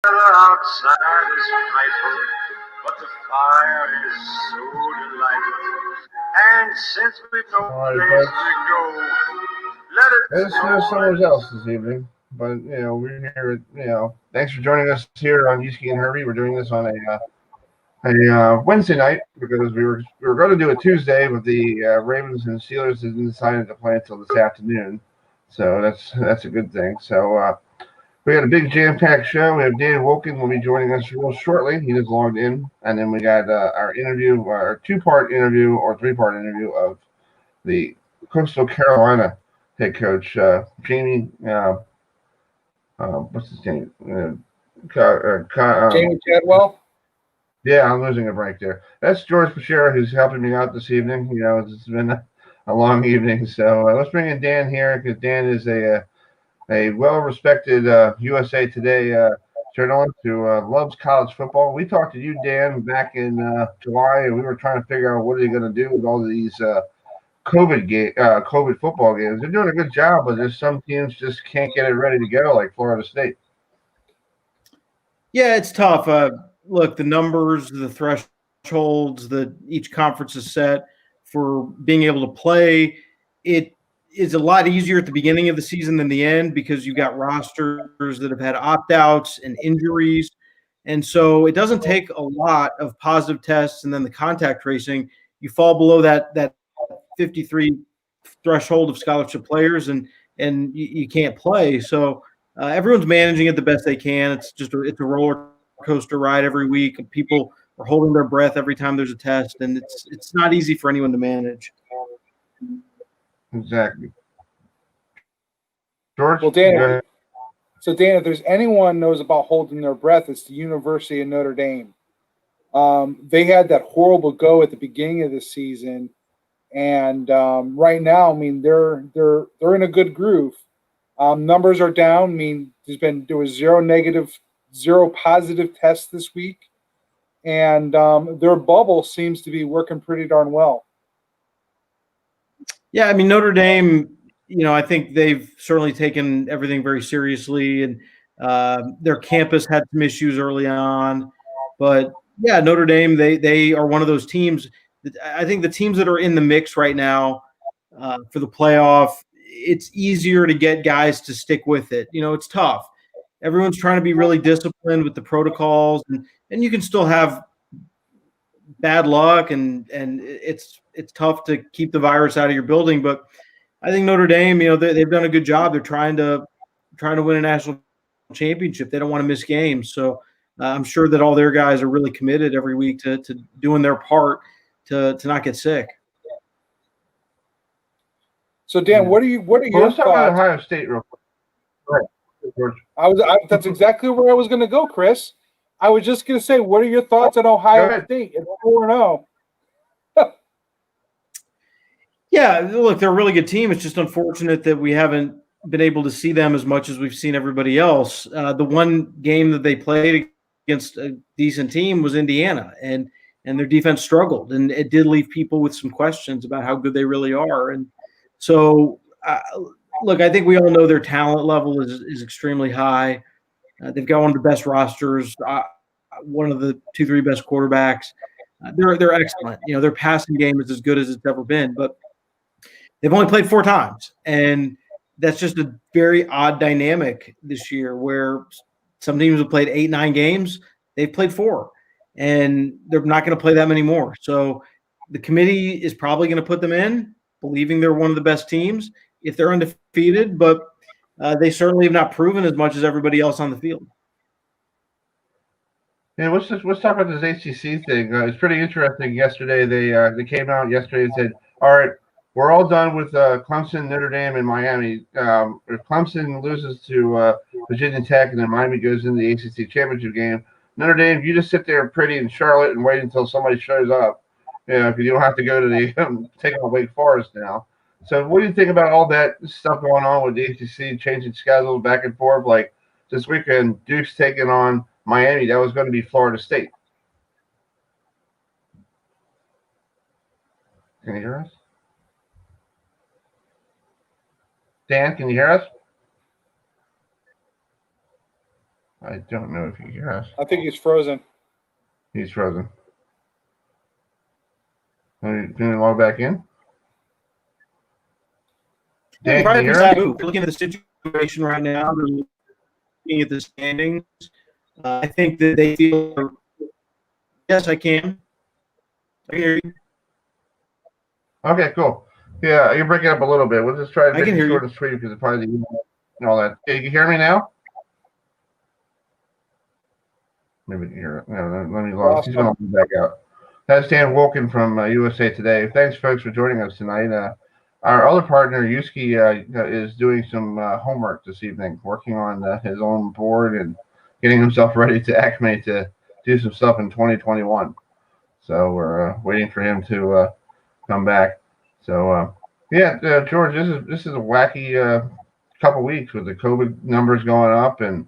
weather outside is frightful, but the fire is so delightful. And since we've no place to go, let it Let's do somewhere else this evening. But, we're here, thanks for joining us here on Uski and Herbie. We're doing this on a Wednesday night because we were going to do it Tuesday, but the Ravens and Steelers didn't decide to play until this afternoon. So that's a good thing. So we got a big jam-packed show. We have Dan Wolken will be joining us real shortly. He just logged in. And then we got our interview, our two-part interview or three-part interview of the Coastal Carolina head coach, Jamey, what's his name? Jamey Chadwell? Yeah, I'm losing a break there. That's George Pachera, who's helping me out this evening. It's been a long evening. So let's bring in Dan here because Dan is a well-respected USA Today journalist who loves college football. We talked to you, Dan, back in July, and we were trying to figure out what are they going to do with all of these COVID football games. They're doing a good job, but there's some teams just can't get it ready to go, like Florida State. Yeah, it's tough. Look, the numbers, the thresholds that each conference is set for being able to play, it is a lot easier at the beginning of the season than the end because you've got rosters that have had opt-outs and injuries. And so it doesn't take a lot of positive tests and then the contact tracing. You fall below that 53 threshold of scholarship players and you can't play. So everyone's managing it the best they can. It's a roller coaster ride every week. People are holding their breath every time there's a test, and it's not easy for anyone to manage. Exactly. George? Well, Dan, if there's anyone knows about holding their breath, it's the University of Notre Dame. They had that horrible go at the beginning of the season, and right now, I mean, they're in a good groove. Numbers are down. I mean, there was zero positive tests this week, and their bubble seems to be working pretty darn well. Yeah, I mean, Notre Dame, I think they've certainly taken everything very seriously, and their campus had some issues early on. But, yeah, Notre Dame, they are one of those teams. I think the teams that are in the mix right now for the playoff, it's easier to get guys to stick with it. It's tough. Everyone's trying to be really disciplined with the protocols, and you can still have bad luck, and it's tough to keep the virus out of your building. But I think Notre Dame, they've done a good job. They're trying to win a national championship. They don't want to miss games. So I'm sure that all their guys are really committed every week to doing their part to not get sick. So Dan, what are your thoughts? Let's talk about Ohio State real quick. Right. George. That's exactly where I was going to go, Chris. I was just going to say, what are your thoughts on Ohio State? It's 4-0. Yeah, look, they're a really good team. It's just unfortunate that we haven't been able to see them as much as we've seen everybody else. The one game that they played against a decent team was Indiana, and their defense struggled, and it did leave people with some questions about how good they really are. And so, look, I think we all know their talent level is extremely high. They've got one of the best rosters, one of the 2-3 best quarterbacks. They're excellent. Their passing game is as good as it's ever been, but they've only played 4 times, and that's just a very odd dynamic this year where some teams have played 8-9 games. They've played 4, and they're not going to play that many more. So the committee is probably going to put them in, believing they're one of the best teams if they're undefeated, but they certainly have not proven as much as everybody else on the field. Yeah, let's talk about this ACC thing. It's pretty interesting. Yesterday, they came out yesterday and said, "All right, we're all done with Clemson, Notre Dame, and Miami. If Clemson loses to Virginia Tech and then Miami goes into the ACC championship game, Notre Dame, you just sit there pretty in Charlotte and wait until somebody shows up. Because you don't have to go to the take on Wake Forest now." So, what do you think about all that stuff going on with the ACC changing schedules back and forth? Like this weekend, Duke's taking on Miami. That was going to be Florida State. Can you hear us? Dan, can you hear us? I don't know if he hears us. I think he's frozen. He's frozen. Can you log back in? Dan, can you hear us? Looking at the situation right now, looking at the standings, I think that they feel. Yes, I can. I can hear you. Okay, cool. Yeah, you're breaking up a little bit. We'll just try to I make can it hear short you. and sweet because it's probably the email and all that. Hey, you can hear me now? Maybe you can hear it. No, let me log. He's going to log back out. That's Dan Wolken from USA Today. Thanks, folks, for joining us tonight. Our other partner, Uski, is doing some homework this evening, working on his own board and getting himself ready to acclimate to do some stuff in 2021. So we're waiting for him to come back. So George, this is a wacky couple weeks with the COVID numbers going up and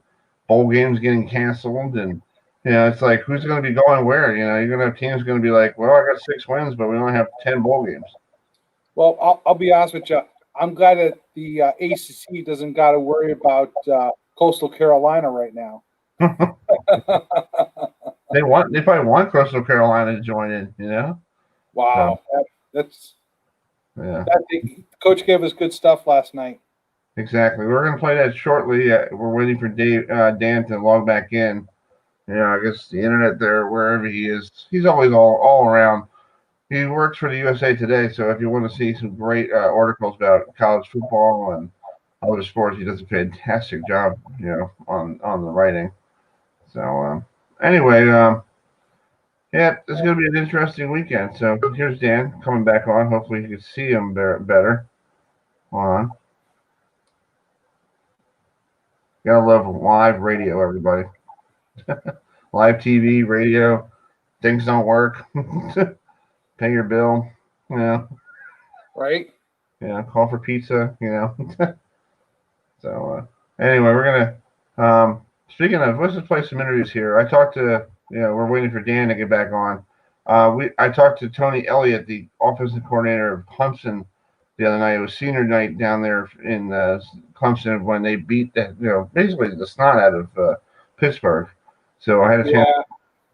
bowl games getting canceled, and it's like who's going to be going where? You're going to have teams going to be like, well, I got 6 wins, but we only have 10 bowl games. Well, I'll be honest with you. I'm glad that the ACC doesn't got to worry about Coastal Carolina right now. They probably want Coastal Carolina to join in. Wow, Coach gave us good stuff last night. Exactly. We're going to play that shortly. We're waiting for Dan to log back in. I guess the internet there, wherever he is, he's always all around. He works for the USA Today, so if you want to see some great articles about college football and other sports, he does a fantastic job, on the writing. So anyway, it's going to be an interesting weekend. So here's Dan coming back on. Hopefully you can see him better. Hold on. Gotta love live radio, everybody. Live TV, radio, things don't work. Pay your bill, right? Yeah, call for pizza, So anyway, we're gonna speaking of, let's just play some interviews here. I talked to we're waiting for Dan to get back on. I talked to Tony Elliott, the offensive coordinator of Clemson, the other night. It was senior night down there in Clemson when they beat basically the snot out of Pittsburgh. So I had a chance.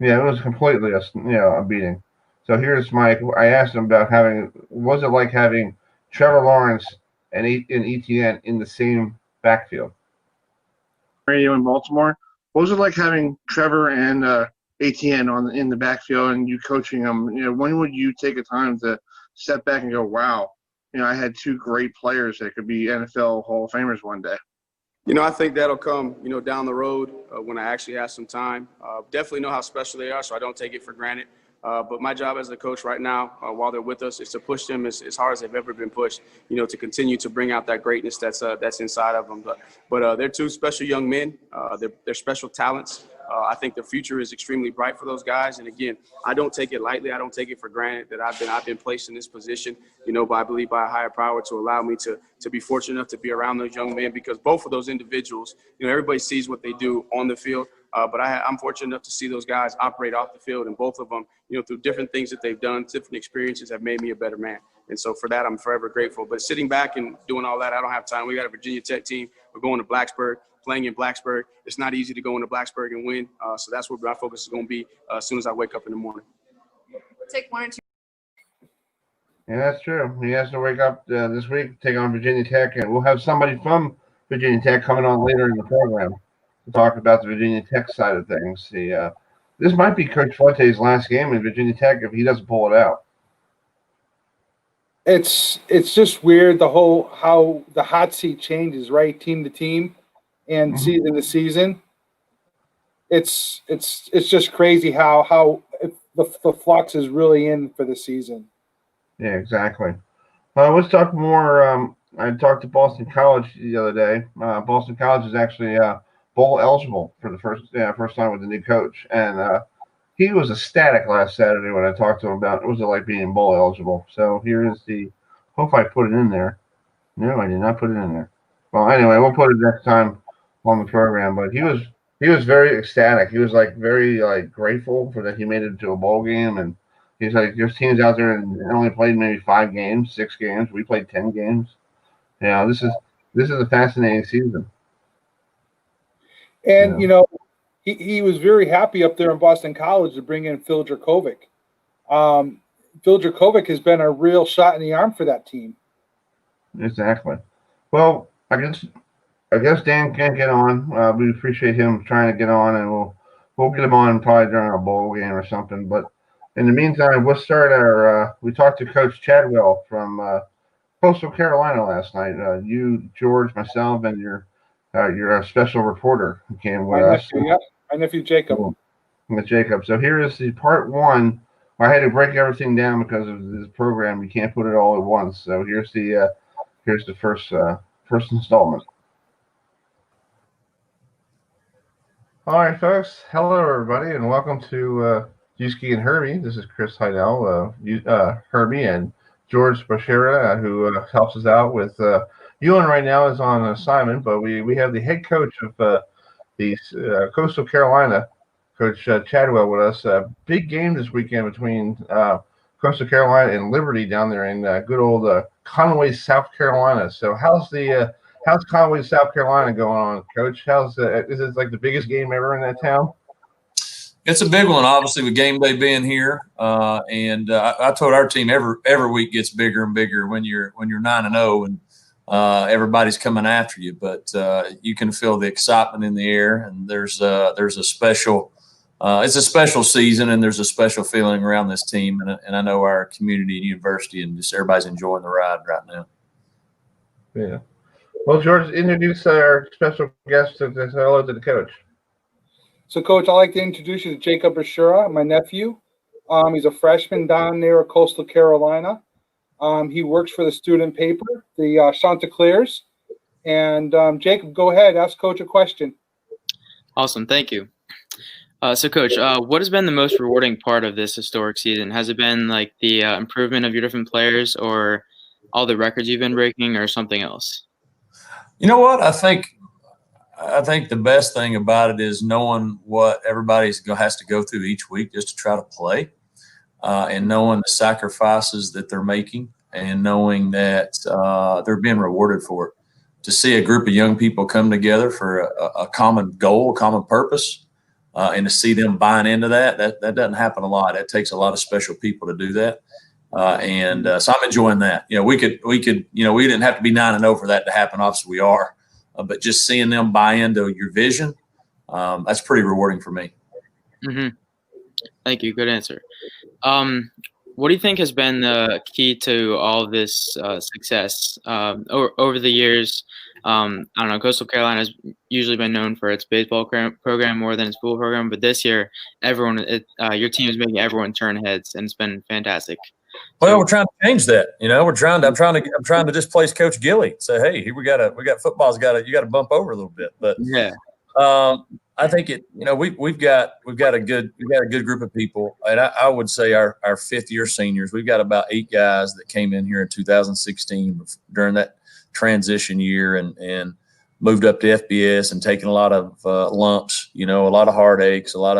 Yeah, it was completely a beating. So here's Mike. I asked him about was it like having Trevor Lawrence and ETN in the same backfield? Radio in Baltimore. What was it like having Trevor and ETN in the backfield and you coaching them? When would you take a time to step back and go, wow, I had 2 great players that could be NFL Hall of Famers one day? I think that'll come, down the road when I actually have some time. Definitely know how special they are, so I don't take it for granted. But my job as a coach right now, while they're with us, is to push them as hard as they've ever been pushed, to continue to bring out that greatness that's inside of them. But they're 2 special young men. They're special talents. I think the future is extremely bright for those guys. And again, I don't take it lightly. I don't take it for granted that I've been placed in this position, but I believe by a higher power to allow me to be fortunate enough to be around those young men, because both of those individuals, everybody sees what they do on the field. But I'm fortunate enough to see those guys operate off the field, and both of them, through different things that they've done, different experiences have made me a better man. And so for that, I'm forever grateful. But sitting back and doing all that, I don't have time. We got a Virginia Tech team. We're going to Blacksburg, playing in Blacksburg. It's not easy to go into Blacksburg and win. So that's where my focus is going to be as soon as I wake up in the morning. Take 1 or 2. Yeah, that's true. He has to wake up this week, take on Virginia Tech, and we'll have somebody from Virginia Tech coming on later in the program to talk about the Virginia Tech side of things. This might be Coach Fuente's last game in Virginia Tech if he doesn't pull it out. It's just weird how the hot seat changes, right? Team to team and season to season. It's just crazy how the flux is really in for the season. Yeah, exactly. Let's talk more. I talked to Boston College the other day. Boston College is actually bowl eligible for the first time with the new coach, and he was ecstatic last Saturday when I talked to him about it was like being bowl eligible. So here is hope I put it in there. No, I did not put it in there. Well, anyway, we'll put it next time on the program. But he was very ecstatic. He was very grateful for that he made it to a bowl game, and he's like, there's teams out there and only played maybe 5 games, 6 games. We played 10 games. This is a fascinating season. And he was very happy up there in Boston College to bring in Phil Dracovic. Phil Dracovic has been a real shot in the arm for that team. Exactly. Well, I guess Dan can't get on. We appreciate him trying to get on, and we'll get him on probably during a bowl game or something. But in the meantime, we'll start our. We talked to Coach Chadwell from Coastal Carolina last night. You, George, myself, and your special reporter who came with us. My nephew Jacob. With Jacob. So here is the part one. I had to break everything down because of this program. You can't put it all at once. So here's the first installment. All right, folks. Hello, everybody, and welcome to Uski and Herbie. This is Chris Heidel, Herbie, and George Bashira, who helps us out with. Ewan right now is on assignment, but we have the head coach of the Coastal Carolina, Coach Chadwell, with us. Big game this weekend between Coastal Carolina and Liberty down there in good old Conway, South Carolina. So how's Conway, South Carolina going on, Coach? Is it like the biggest game ever in that town? It's a big one, obviously, with game day being here. And I told our team every week gets bigger and bigger when you're 9-0 and everybody's coming after you. But you can feel the excitement in the air, and there's a special. It's a special season, and there's a special feeling around this team, and I know our community and university, and just everybody's enjoying the ride right now. Yeah. Well, George, introduce our special guest to say hello to the coach. So, Coach, I'd like to introduce you to Jacob Ashura, my nephew. He's a freshman down there at Coastal Carolina. He works for the student paper, the Chanticleers. And Jacob, go ahead, ask Coach a question. Awesome, thank you. So, Coach, what has been the most rewarding part of this historic season? Has it been like the improvement of your different players, or all the records you've been breaking, or something else? You know what? I think the best thing about it is knowing what everybody has to go through each week just to try to play, and knowing the sacrifices that they're making, and knowing that they're being rewarded for it. To see a group of young people come together for a common goal, a common purpose. And to see them buying into that doesn't happen a lot. It takes a lot of special people to do that. So I'm enjoying that. We didn't have to be 9-0 for that to happen. Obviously we are, but just seeing them buy into your vision, that's pretty rewarding for me. Mm-hmm. Thank you. Good answer. What do you think has been the key to all of this success over the years? I don't know. Coastal Carolina has usually been known for its baseball program more than its football program, but this year, your team is making everyone turn heads, and it's been fantastic. Well, we're trying to change that. I'm trying to displace Coach Gilly. Say, hey, here we got football's you got to bump over a little bit. But yeah, I think we've got a good group of people, and I would say our 5th-year seniors. We've got about 8 guys that came in here in 2016 during that transition year and moved up to FBS and taken a lot of lumps, a lot of heartaches, a lot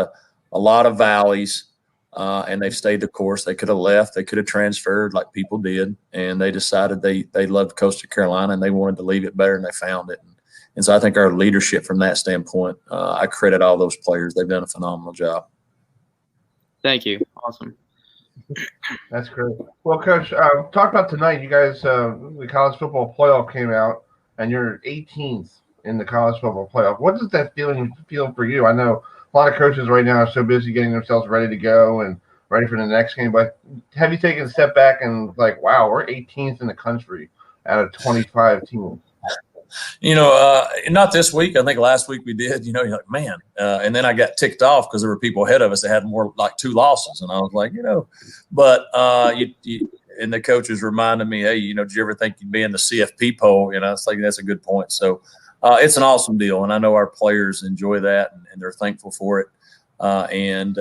of valleys, and they've stayed the course. They could have left, they could have transferred like people did, and they decided they loved Coastal Carolina and they wanted to leave it better, and they found it. And so I think our leadership from that standpoint, I credit all those players. They've done a phenomenal job. Thank you. Awesome. That's great. Well, Coach, talk about tonight. You guys, the college football playoff came out, and you're 18th in the college football playoff. What does that feel for you? I know a lot of coaches right now are so busy getting themselves ready to go and ready for the next game, but have you taken a step back and like, wow, we're 18th in the country out of 25 teams? Not this week. I think last week we did. You're like, man. And then I got ticked off because there were people ahead of us that had more like 2 losses, and I was like, But and the coaches reminded me, hey, did you ever think you'd be in the CFP poll? It's like that's a good point. So it's an awesome deal, and I know our players enjoy that, and they're thankful for it. And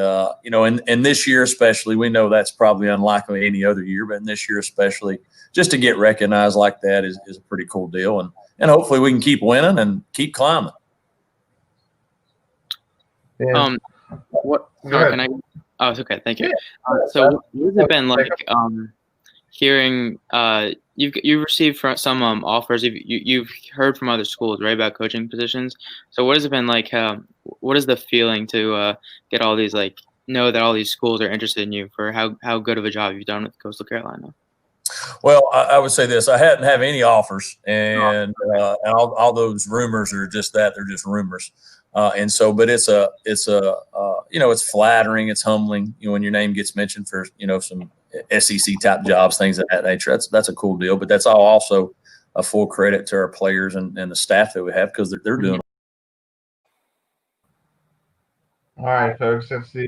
this year especially, we know that's probably unlikely any other year, but in this year especially, just to get recognized like that is a pretty cool deal, and hopefully we can keep winning and keep climbing. Yeah. What? Can I? Oh, it's okay. Thank you. So, what has it been like hearing? You've received some offers. You've heard from other schools, right, about coaching positions. So, what has it been like what is the feeling to get all these know that all these schools are interested in you for how good of a job you've done with Coastal Carolina? Well, I would say this: I hadn't have any offers, and all those rumors are just that they're just rumors. And so, but it's it's flattering, it's humbling, when your name gets mentioned for some SEC type jobs, things of that nature. That's a cool deal. But that's all also a full credit to our players and the staff that we have, because they're doing. All right, folks. That's the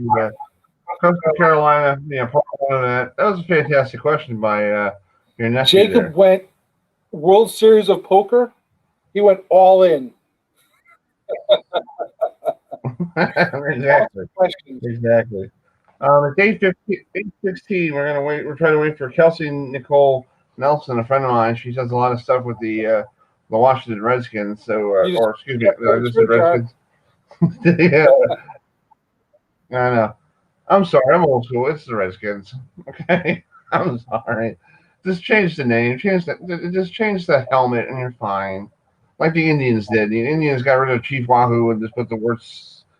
Coastal Carolina. Part one of that. That was a fantastic question by your nephew. Jacob there. went World Series of Poker. He went all in. Exactly. Exactly. At 8:16, we're gonna wait. We're trying to wait for Kelsey and Nicole Nelson, a friend of mine. She does a lot of stuff with the Washington Redskins. So, or excuse me, just the Redskins. Yeah, I know. I'm sorry. I'm old school. It's the Redskins. Okay, I'm sorry. Just change the name. Just change the helmet, and you're fine. Like the Indians did. The Indians got rid of Chief Wahoo and just put the word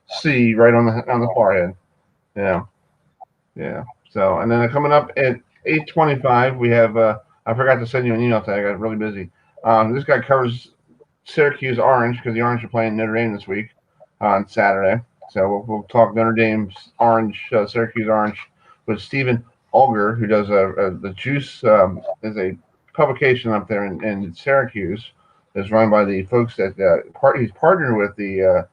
C right on the forehead. Yeah. So, and then coming up at 8:25, we have. I forgot to send you an email today. I got really busy. This guy covers Syracuse Orange because the Orange are playing Notre Dame this week on Saturday. So we'll talk Notre Dame's Orange, Syracuse Orange, with Stephen Auger, who does the Juice is a publication up there in Syracuse. Is run by the folks that he's partnered with the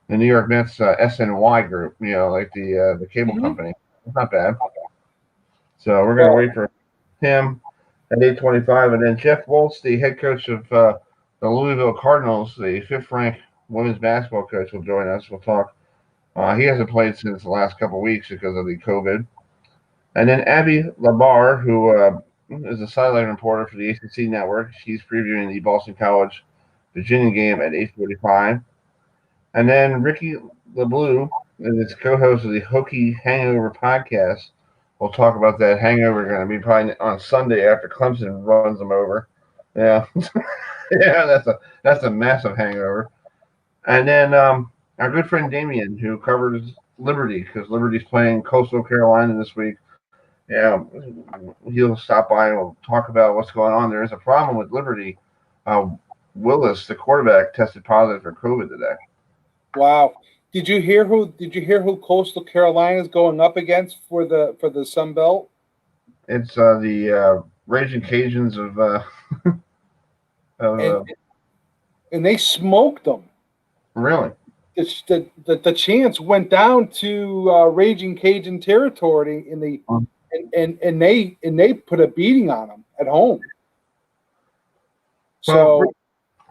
New York Mets SNY group. Like the cable company. It's not bad. So we're gonna wait for him at 8:25, and then Jeff Walz, the head coach of the Louisville Cardinals, the 5th-ranked women's basketball coach, will join us. We'll talk. He hasn't played since the last couple of weeks because of the COVID. And then Abby Labar, who is a sideline reporter for the ACC network. She's previewing the Boston College Virginia game at 8:45. And then Ricky LaBlue is co-host of the Hokie Hangover podcast. We'll talk about that hangover going to be probably on Sunday after Clemson runs them over. Yeah. Yeah, that's a massive hangover. And then our good friend Damien, who covers Liberty, because Liberty's playing Coastal Carolina this week. Yeah, he'll stop by and we'll talk about what's going on. There is a problem with Liberty. Willis, the quarterback, tested positive for COVID today. Wow. Did you hear who Coastal Carolina is going up against for the Sun Belt? It's the Raging Cajuns of and they smoked them. Really? The Chants went down to Raging Cajun territory in the and they put a beating on them at home. So,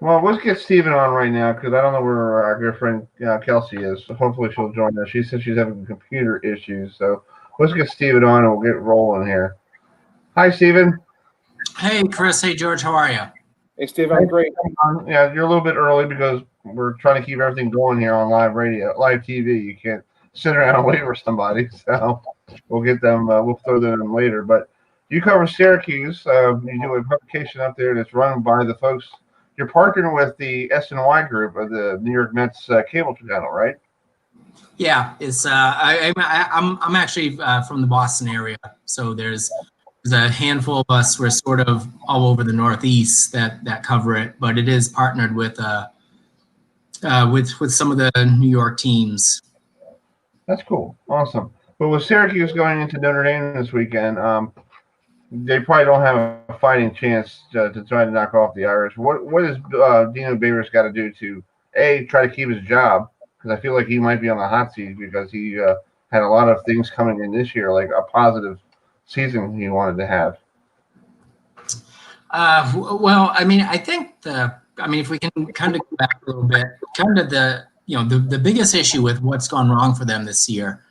well, let's get Steven on right now because I don't know where our good friend Kelsey is. So hopefully she'll join us. She said she's having computer issues, so let's get Steven on and we'll get rolling here. Hi, Steven. Hey, Chris. Hey, George. How are you? Hey, Steven. I'm great. Yeah, you're a little bit early because we're trying to keep everything going here on live TV. You can't sit around and wait for somebody, so we'll get them. We'll throw them in later. But you cover Syracuse. You do a publication up there that's run by the folks. You're partnering with the SNY group of the New York Mets cable channel, right? Yeah, it's. I'm actually from the Boston area, so there's a handful of us. We're sort of all over the Northeast that cover it, but it is partnered with some of the New York teams. That's cool. Awesome. But with Syracuse going into Notre Dame this weekend, they probably don't have a fighting chance to try to knock off the Irish. What has Dino Babers got to do to, A, try to keep his job? Because I feel like he might be on the hot seat because he had a lot of things coming in this year, like a positive season he wanted to have. Well, I mean, I think if we can kind of go back a little bit, kind of the biggest issue with what's gone wrong for them this year,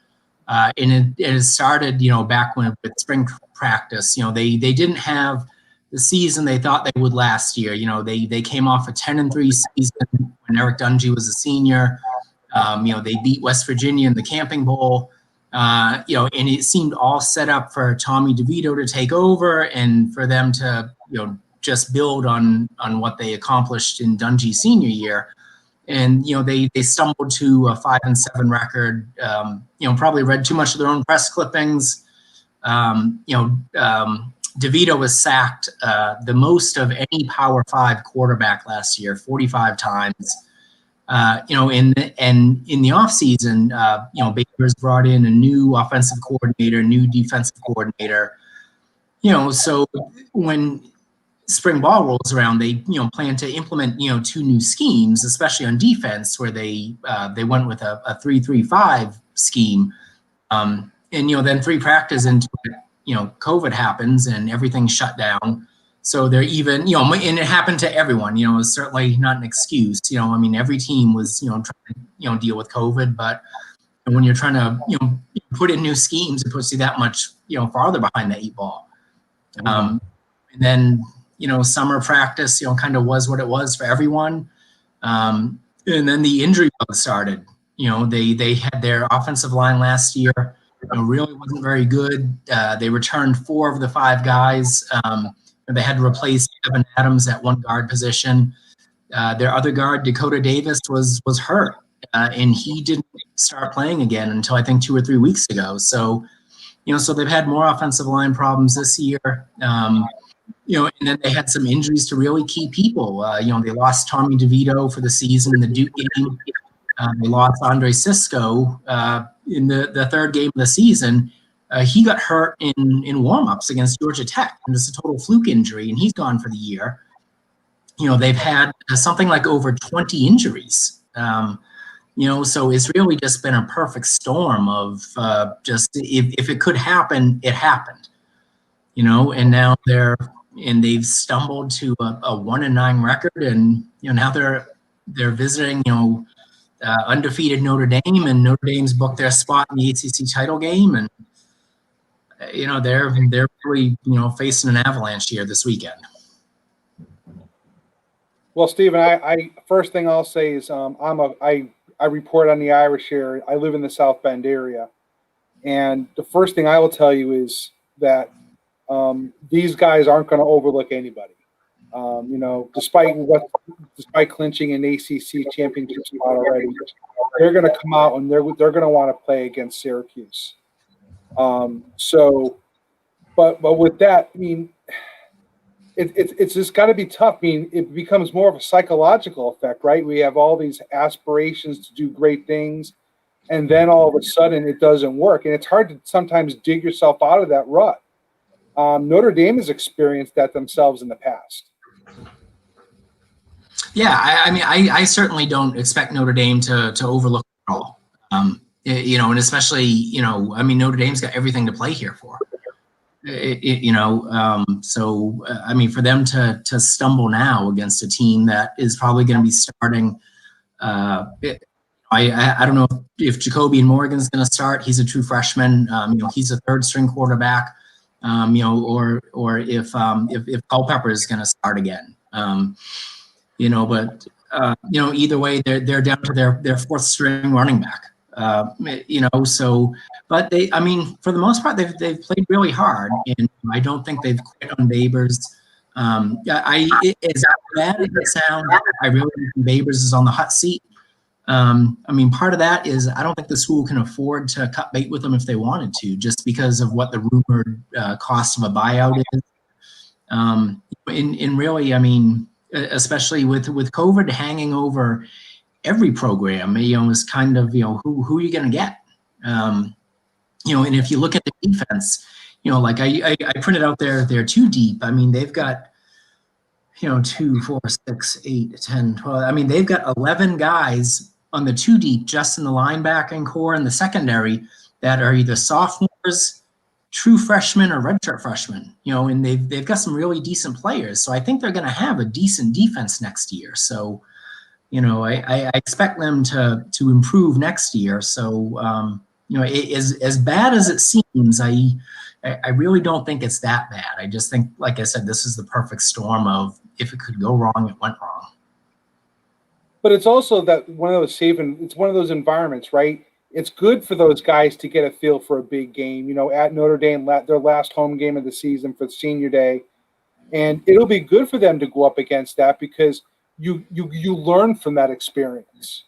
and it started, back when with spring practice, they didn't have the season they thought they would last year. They came off a 10-3 season when Eric Dungy was a senior. They beat West Virginia in the Camping Bowl. And it seemed all set up for Tommy DeVito to take over and for them to, just build on what they accomplished in Dungy's senior year. and they stumbled to a 5-7 record. Probably read too much of their own press clippings. DeVito was sacked the most of any Power 5 quarterback last year, 45 times. In the offseason, Baker's brought in a new offensive coordinator, new defensive coordinator. So when spring ball rolls around, they plan to implement 2 new schemes, especially on defense, where they went with a 3-3-5 scheme, and then 3 practice into it, COVID happens and everything shut down. So they're even, and it happened to everyone. It's certainly not an excuse. Every team was trying to deal with COVID, but when you're trying to put in new schemes, it puts you that much farther behind the 8 ball. And then summer practice kind of was what it was for everyone. And then the injury bug started. They had their offensive line last year. Really wasn't very good. They returned 4 of the 5 guys. They had to replace Evan Adams at one guard position. Their other guard, Dakota Davis, was hurt, and he didn't start playing again until I think 2 or 3 weeks ago. So, so they've had more offensive line problems this year. And then they had some injuries to really key people. They lost Tommy DeVito for the season in the Duke game. They lost Andre Cisco in the 3rd game of the season. He got hurt in warmups against Georgia Tech, and it's a total fluke injury, and he's gone for the year. They've had something like over 20 injuries. So it's really just been a perfect storm of just if it could happen, it happened. And now they've stumbled to a 1-9 record, and now they're visiting undefeated Notre Dame, and Notre Dame's booked their spot in the ACC title game, and they're really facing an avalanche here this weekend. Well, Stephen, I first thing I'll say is I report on the Irish here. I live in the South Bend area, and the first thing I will tell you is that these guys aren't going to overlook anybody. Despite clinching an ACC championship spot already, they're going to come out and they're going to want to play against Syracuse. But with that, it's just got to be tough. It becomes more of a psychological effect, right? We have all these aspirations to do great things, and then all of a sudden it doesn't work, and it's hard to sometimes dig yourself out of that rut. Notre Dame has experienced that themselves in the past. Yeah, I certainly don't expect Notre Dame to overlook it all. And especially, Notre Dame's got everything to play here for. So for them to stumble now against a team that is probably going to be starting. I don't know if Jacoby and Morgan's going to start. He's a true freshman. He's a 3rd-string quarterback. Or if Culpepper is going to start again. But either way, they're down to their 4th-string running back. So, but they, for the most part, they've played really hard, and I don't think they've quit on Babers. As bad as it sounds, I really think Babers is on the hot seat. Part of that is I don't think the school can afford to cut bait with them if they wanted to, just because of what the rumored cost of a buyout is. And really, especially with COVID hanging over every program, is kind of, who are you going to get? And if you look at the defense, like I printed out their 2 deep. They've got, 2, 4, 6, 8, 10, 12. They've got 11 guys on the 2 deep, just in the linebacking core and the secondary, that are either sophomores, true freshmen, or redshirt freshmen. And they've got some really decent players. So I think they're going to have a decent defense next year. So, I expect them to improve next year. So, as bad as it seems, I really don't think it's that bad. I just think, like I said, this is the perfect storm of if it could go wrong, it went wrong. But it's also that it's one of those environments, right? It's good for those guys to get a feel for a big game, at Notre Dame, their last home game of the season for Senior Day. And it'll be good for them to go up against that, because you learn from that experience.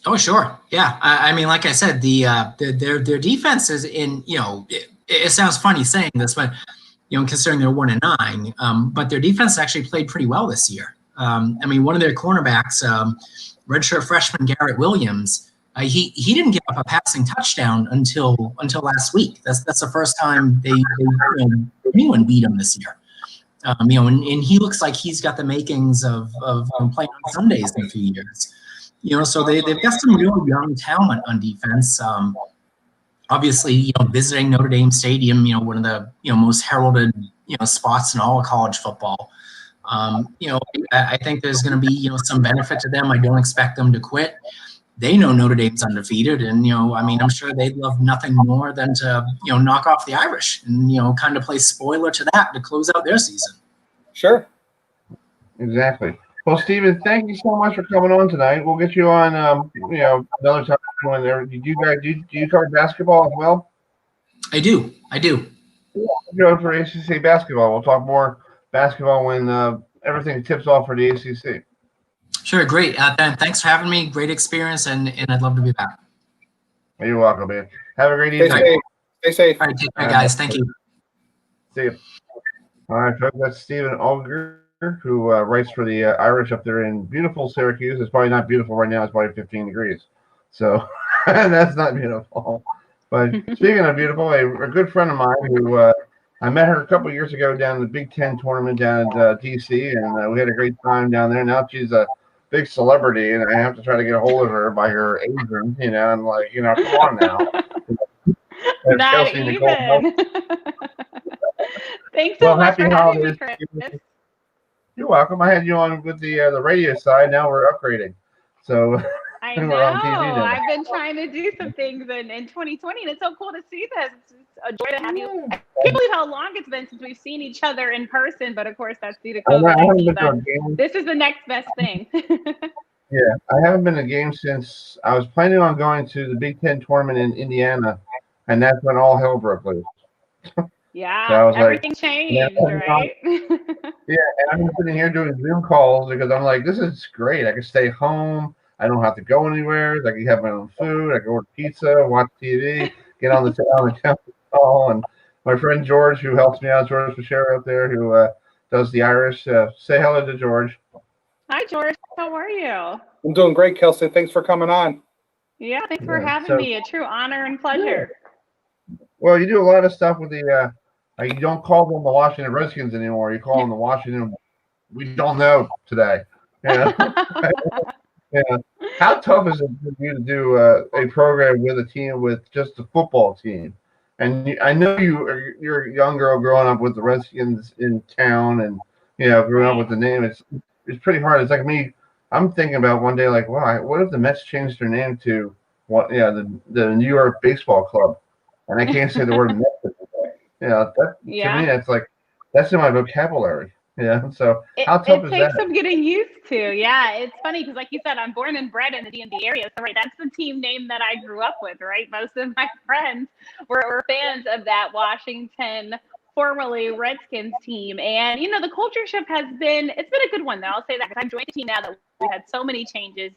Oh, sure. Yeah. I mean, like I said, their defense is in, it sounds funny saying this, but, considering they're 1-9, but their defense actually played pretty well this year. I mean, one of their cornerbacks, redshirt freshman Garrett Williams, he didn't give up a passing touchdown until last week. That's the first time anyone beat him this year. And he looks like he's got the makings of playing on Sundays in a few years. So they've got some real young talent on defense. Obviously, visiting Notre Dame Stadium, one of the most heralded spots in all of college football. I think there's going to be some benefit to them. I don't expect them to quit. They know Notre Dame's undefeated, and I'm sure they'd love nothing more than to knock off the Irish and kind of play spoiler to that to close out their season. Sure. Exactly. Well, Steven, thank you so much for coming on tonight. We'll get you on, another time when do you cover basketball as well? I do. Go for ACC basketball. We'll talk more basketball when everything tips off for the ACC. Sure, great. Thanks for having me. Great experience, and I'd love to be back. You're welcome, man. Have a great evening. Stay safe. All right, take care, guys. Thank you. See you. All right, folks, that's Stephen Auger, who writes for the Irish up there in beautiful Syracuse. It's probably not beautiful right now. It's probably 15 degrees. So that's not beautiful. But speaking of beautiful, a good friend of mine who I met her a couple of years ago down in the Big Ten tournament down at D.C., and we had a great time down there. Now she's a big celebrity, and I have to try to get a hold of her by her agent, and like, come on now. Not Kelsey, even. Nicole, Thanks so much happy for having me, holidays. Chris. You're welcome. I had you on with the radio side. Now we're upgrading. So I we're know. on TV now. I've been trying to do some things in 2020, and it's so cool to see this. It's a joy to have you. I can't believe how long it's been since we've seen each other in person, but of course that's due to COVID. This is the next best thing. Yeah, I haven't been to a game since I was planning on going to the Big Ten tournament in Indiana, and that's when all hell broke loose. Yeah, so I was everything like, changed, right? Yeah, and I'm sitting here doing Zoom calls because I'm like, this is great. I can stay home. I don't have to go anywhere. I can have my own food. I can order pizza, watch TV, get on the conference call. And my friend George, who helps me out, George Fischera up there, who does the Irish. Say hello to George. Hi, George. How are you? I'm doing great, Kelsey. Thanks for coming on. Yeah, thanks for having me. A true honor and pleasure. Well, you do a lot of stuff with the you don't call them the Washington Redskins anymore. You call them the Washington. We don't know today. Yeah. How tough is it for you to do a program with a team with just a football team? And I know you're a young girl growing up with the Redskins in town, and growing up with the name. It's pretty hard. It's like me. I'm thinking about one day, like, wow, what if the Mets changed their name to the New York Baseball Club, and I can't say the word Mets. To me, that's in my vocabulary. Yeah. So how tough is that? It takes some getting used to. Yeah, it's funny because, like you said, I'm born and bred in the DMV area. So, right, that's the team name that I grew up with. Right, most of my friends were fans of that Washington, formerly Redskins team, and the culture shift has been a good one though. I'll say that because I've joined the team now that we've had so many changes.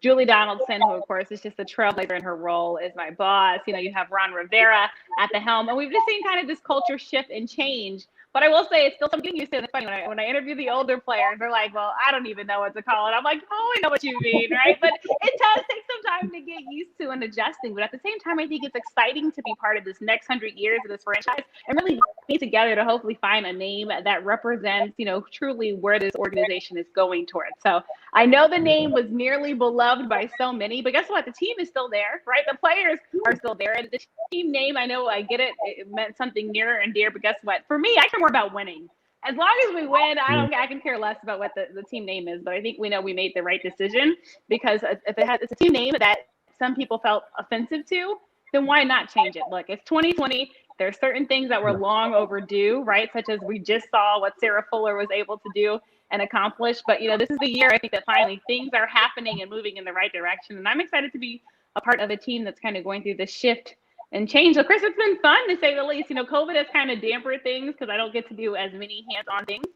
Julie Donaldson, who of course is just a trailblazer in her role, is my boss. You have Ron Rivera at the helm, and we've just seen kind of this culture shift and change. But I will say it's still something used to. It's funny when I interview the older players, they're like, "Well, I don't even know what to call it." I'm like, "Oh, I know what you mean, right?" But it does take some time to get used to and adjusting. But at the same time, I think it's exciting to be part of this next 100 years of this franchise and really be together to hopefully find a name that represents, truly where this organization is going towards. So I know the name was nearly beloved by so many, but guess what? The team is still there, right? The players are still there. And the team name, I know, I get it. It meant something near and dear, but guess what? For me, I care more about winning. As long as we win, I can care less about what the team name is, but I think we know we made the right decision because if it's a team name that some people felt offensive to, then why not change it? Look, it's 2020. There's certain things that were long overdue, right? Such as we just saw what Sarah Fuller was able to do and accomplish. But, this is the year I think that finally things are happening and moving in the right direction. And I'm excited to be a part of a team that's kind of going through this shift and change. So, Chris, it's been fun to say the least. COVID has kind of dampened things because I don't get to do as many hands-on things.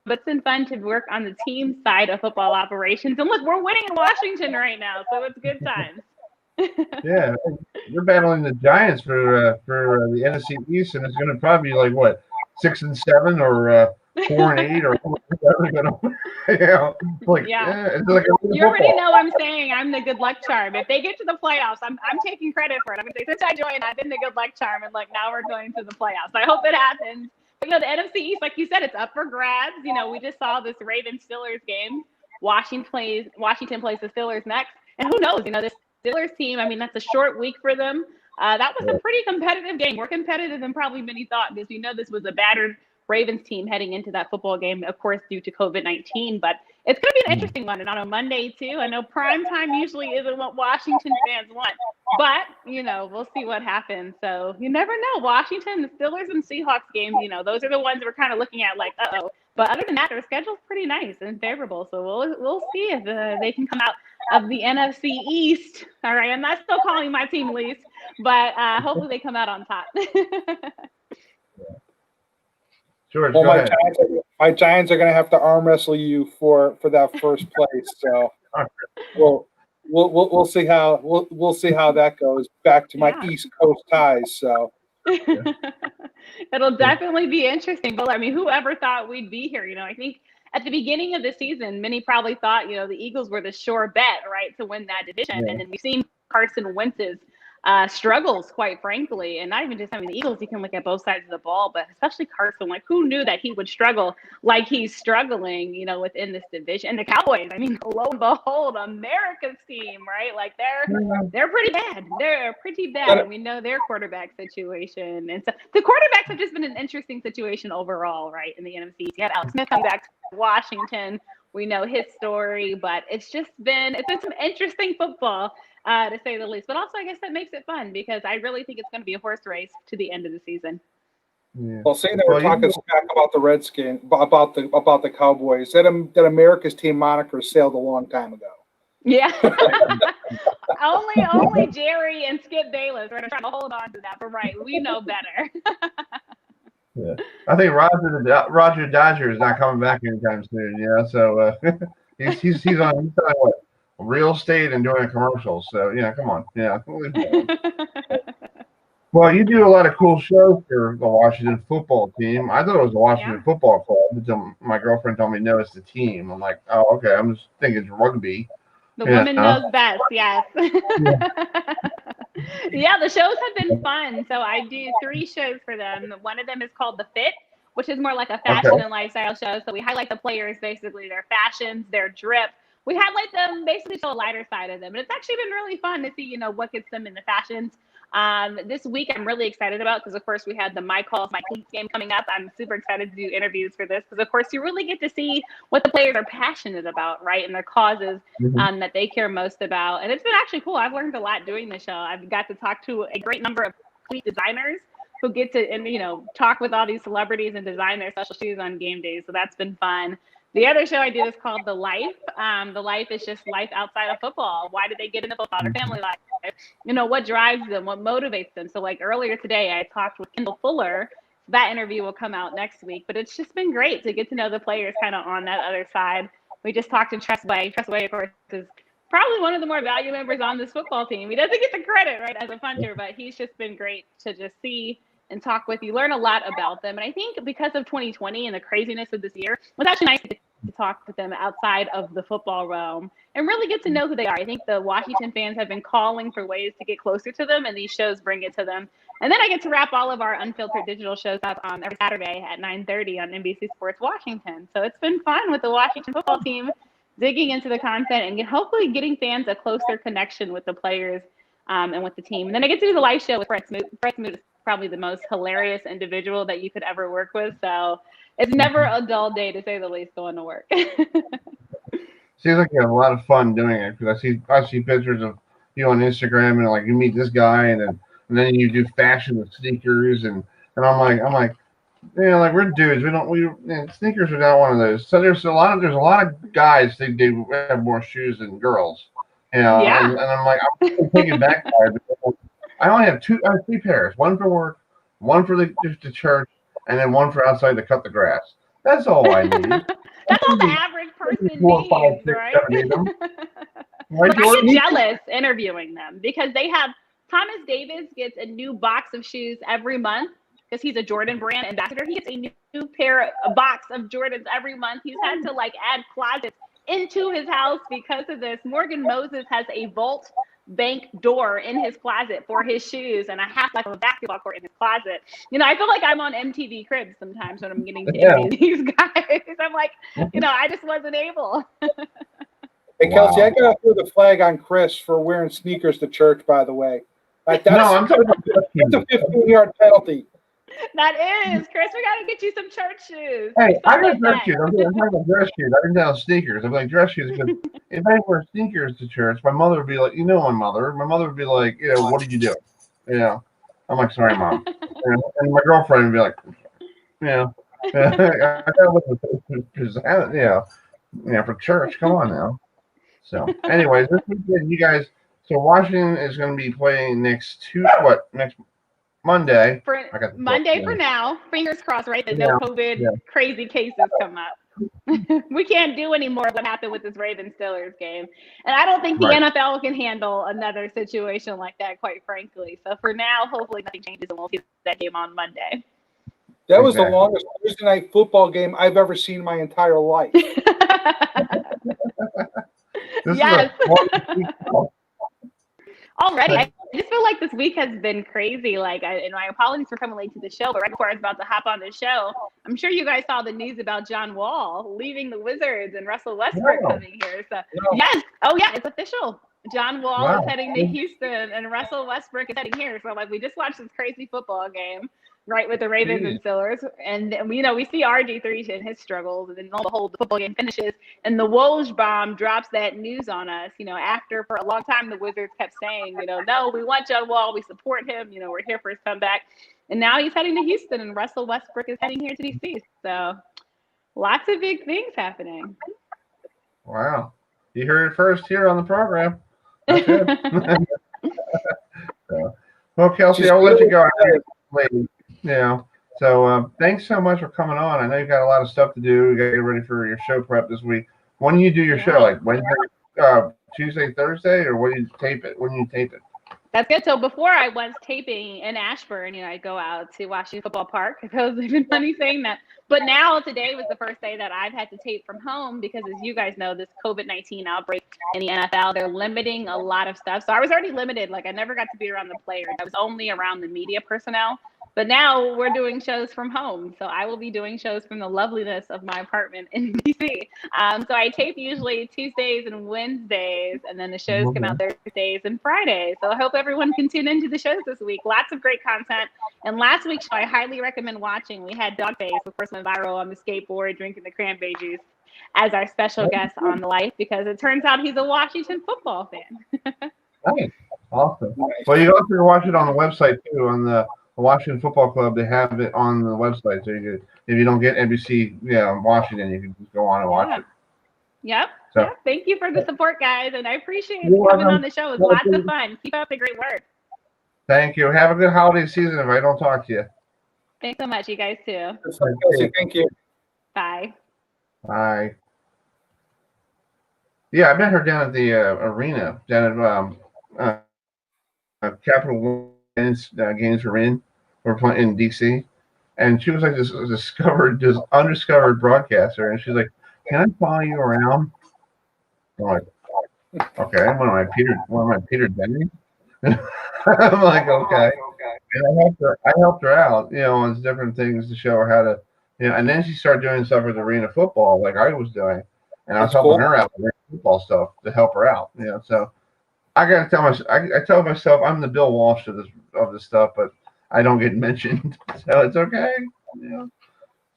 but it's been fun to work on the team side of football operations. And look, we're winning in Washington right now, so it's good times. Yeah, we're battling the Giants for the NFC East, and it's going to probably be like what 6-7 or 4-8 or whatever. It's like you already know I'm saying I'm the good luck charm. If they get to the playoffs, I'm taking credit for it. I'm going to say since I joined, I've been the good luck charm, and like now we're going to the playoffs. I hope it happens. But the NFC East, like you said, it's up for grabs. We just saw this Ravens-Steelers game. Washington plays the Steelers next, and who knows? This Steelers team, I mean, that's a short week for them. That was a pretty competitive game, more competitive than probably many thought, because we know this was a battered Ravens team heading into that football game, of course, due to COVID-19. But it's going to be an interesting one, and on a Monday, too. I know prime time usually isn't what Washington fans want, but, we'll see what happens. So you never know. Washington, the Steelers and Seahawks games, those are the ones we're kind of looking at like, uh-oh. But other than that, their schedule's pretty nice and favorable. So we'll see if they can come out of the NFC East. All right, I'm not still calling my team least, but hopefully they come out on top. Sure. Well, my Giants are going to have to arm wrestle you for that first place. So we'll see how that goes. Back to my East Coast ties. So. It'll definitely be interesting. But I mean, whoever thought we'd be here? I think at the beginning of the season, many probably thought, the Eagles were the sure bet, right, to win that division. Yeah. And then we've seen Carson Wentz's struggles, quite frankly, and not even just the Eagles. You can look at both sides of the ball, but especially Carson. Like, who knew that he would struggle like he's struggling, within this division? And the Cowboys, I mean, lo and behold, America's team, right? Like they're pretty bad. They're pretty bad, and we know their quarterback situation. And so the quarterbacks have just been an interesting situation overall, right? In the NFC, you have Alex Smith coming back to Washington. We know his story, but it's been some interesting football. To say the least, but also I guess that makes it fun because I really think it's going to be a horse race to the end of the season. Yeah. Well, saying that we're talking smack about the Redskins, about the Cowboys, that America's team moniker sailed a long time ago. Yeah, only Jerry and Skip Bayless are trying to hold on to that, but right, we know better. Yeah, I think Roger Dodger is not coming back anytime soon. Yeah, so he's on what? Real estate and doing a commercial. So come on. Yeah. Well, you do a lot of cool shows for the Washington football team. I thought it was the Washington football club until my girlfriend told me no, it's the team. I'm like, oh, okay. I'm just thinking it's rugby. The woman knows best. Yes. Yeah, the shows have been fun. So I do 3 shows for them. One of them is called The Fit, which is more like a fashion and lifestyle show. So we highlight the players, basically their fashions, their drip. We highlight them, basically show a lighter side of them. And it's actually been really fun to see, what gets them in the fashions. This week, I'm really excited about because, of course, we had the My Calls, My Cleats game coming up. I'm super excited to do interviews for this because, of course, you really get to see what the players are passionate about, right, and their causes that they care most about. And it's been actually cool. I've learned a lot doing the show. I've got to talk to a great number of cleat designers who get to, talk with all these celebrities and design their special shoes on game days. So that's been fun. The other show I do is called The Life. The Life is just life outside of football. Why did they get into football? Their family life. What drives them? What motivates them? So like earlier today, I talked with Kendall Fuller. That interview will come out next week. But it's just been great to get to know the players kind of on that other side. We just talked to Tressway. Tressway, of course, is probably one of the more valuable members on this football team. He doesn't get the credit, right, as a punter, but he's just been great to just see and talk with you, learn a lot about them. And I think because of 2020 and the craziness of this year, it was actually nice to talk with them outside of the football realm and really get to know who they are. I think the Washington fans have been calling for ways to get closer to them, and these shows bring it to them. And then I get to wrap all of our unfiltered digital shows up every Saturday at 9:30 on NBC Sports Washington. So it's been fun with the Washington football team digging into the content and hopefully getting fans a closer connection with the players and with the team. And then I get to do the live show with Brett Smoot. Brett Smoot is probably the most hilarious individual that you could ever work with. So it's never a dull day, to say the least, going to work. Seems like you have a lot of fun doing it because I see pictures of you on Instagram and like you meet this guy and then you do fashion with sneakers and I'm like like we're dudes. Sneakers are not one of those. So there's a lot of guys they have more shoes than girls. And I'm like I'm taking back by it. I only have 3 pairs. One for work, one for the church, and then one for outside to cut the grass. That's all I need. That's all the average person 4, 5, needs, 6, right? 7, 8 of them. Right, But I Jordan? get jealous interviewing them because they have Thomas Davis gets a new box of shoes every month because he's a Jordan brand ambassador. He gets a new box of Jordans every month. He's had to like add closets into his house because of this. Morgan Moses has a vault bank door in his closet for his shoes and a half like a basketball court in his closet. You know, I feel like I'm on MTV Cribs sometimes when I'm getting to interview these guys. I'm like, you know, I just wasn't able. Hey, Kelsey, I got to throw the flag on Chris for wearing sneakers to church, by the way. Like, that's, No, I'm talking about that's a 15-yard penalty. That is, Chris, we got to get you some church shoes. Hey, I got dress shoes. I'm talking about dress shoes. I didn't know sneakers. I'm like, dress shoes. Because if I wear sneakers to church, my mother would be like, you know, my mother would be like, you know, what did you do? You know, I'm like, sorry, Mom. And my girlfriend would be like, you know, I gotta look at this, you know, for church. Come on now. So, anyways, this weekend, you guys. So Washington is going to be playing next Monday. For Monday for now. Fingers crossed, right? That no COVID crazy cases come up. We can't do any more of what happened with this Ravens Steelers game. And I don't think the NFL can handle another situation like that, quite frankly. So for now, hopefully nothing changes and we'll see that game on Monday. That was the longest Thursday night football game I've ever seen in my entire life. Yes. Already, I just feel like this week has been crazy. Like, and my apologies for coming late to the show, but right before I was about to hop on the show, I'm sure you guys saw the news about John Wall leaving the Wizards and Russell Westbrook coming here. So, yes. Oh, yeah, it's official. John Wall is heading to Houston and Russell Westbrook is heading here. So, like, we just watched this crazy football game, right, with the Ravens and Steelers. And, you know, we see RG3 and his struggles, and then the whole football game finishes. And the Woj bomb drops that news on us, you know, after for a long time the Wizards kept saying, you know, no, we want John Wall. We support him. You know, we're here for his comeback. And now he's heading to Houston, and Russell Westbrook is heading here to D.C. So lots of big things happening. Wow. You heard it first here on the program. That's good. So, well, Kelsey, I'll let you go. So thanks so much for coming on. I know you got a lot of stuff to do. You got to get ready for your show prep this week. When do you do your show? Like Wednesday, Tuesday, Thursday, or when do you tape it? When do you tape it? That's good. So before I was taping in Ashburn, you know, I go out to Washington Football Park. I feel it's been funny saying that. But now today was the first day that I've had to tape from home because, as you guys know, this COVID-19 outbreak in the NFL, they're limiting a lot of stuff. So I was already limited. Like, I never got to be around the players. I was only around the media personnel. But now we're doing shows from home. So I will be doing shows from the loveliness of my apartment in DC. So I tape usually Tuesdays and Wednesdays, and then the shows come out Thursdays and Fridays. So I hope everyone can tune into the shows this week. Lots of great content. And last week's show I highly recommend watching. We had Dogface, of course, went viral on the skateboard, drinking the cranberry juice, as our special guest on the life, because it turns out he's a Washington football fan. Nice. Awesome. Well, you also can watch it on the website, too, on the Washington Football Club. They have it on the website, so you could, if you don't get NBC, Washington, you can just go on and watch it. Yep. So, yep. Thank you for the support, guys, and I appreciate you coming on the show. It was lots of fun. Keep up the great work. Thank you. Have a good holiday season if I don't talk to you. Thanks so much. You guys too. Thank you. Bye. Bye. Yeah, I met her down at the arena, down at Capital Games Arena. We're playing in DC, and she was like this undiscovered broadcaster, and she's like, "Can I follow you around?" I'm like, "Okay." What am I, Peter Denny? I'm like, "Okay." And I helped her out, on different things to show her how to, and then she started doing stuff with arena football, like I was doing, and I was helping her out with arena football stuff to help her out, So I gotta I tell myself I'm the Bill Walsh of this stuff, but I don't get mentioned, so it's okay.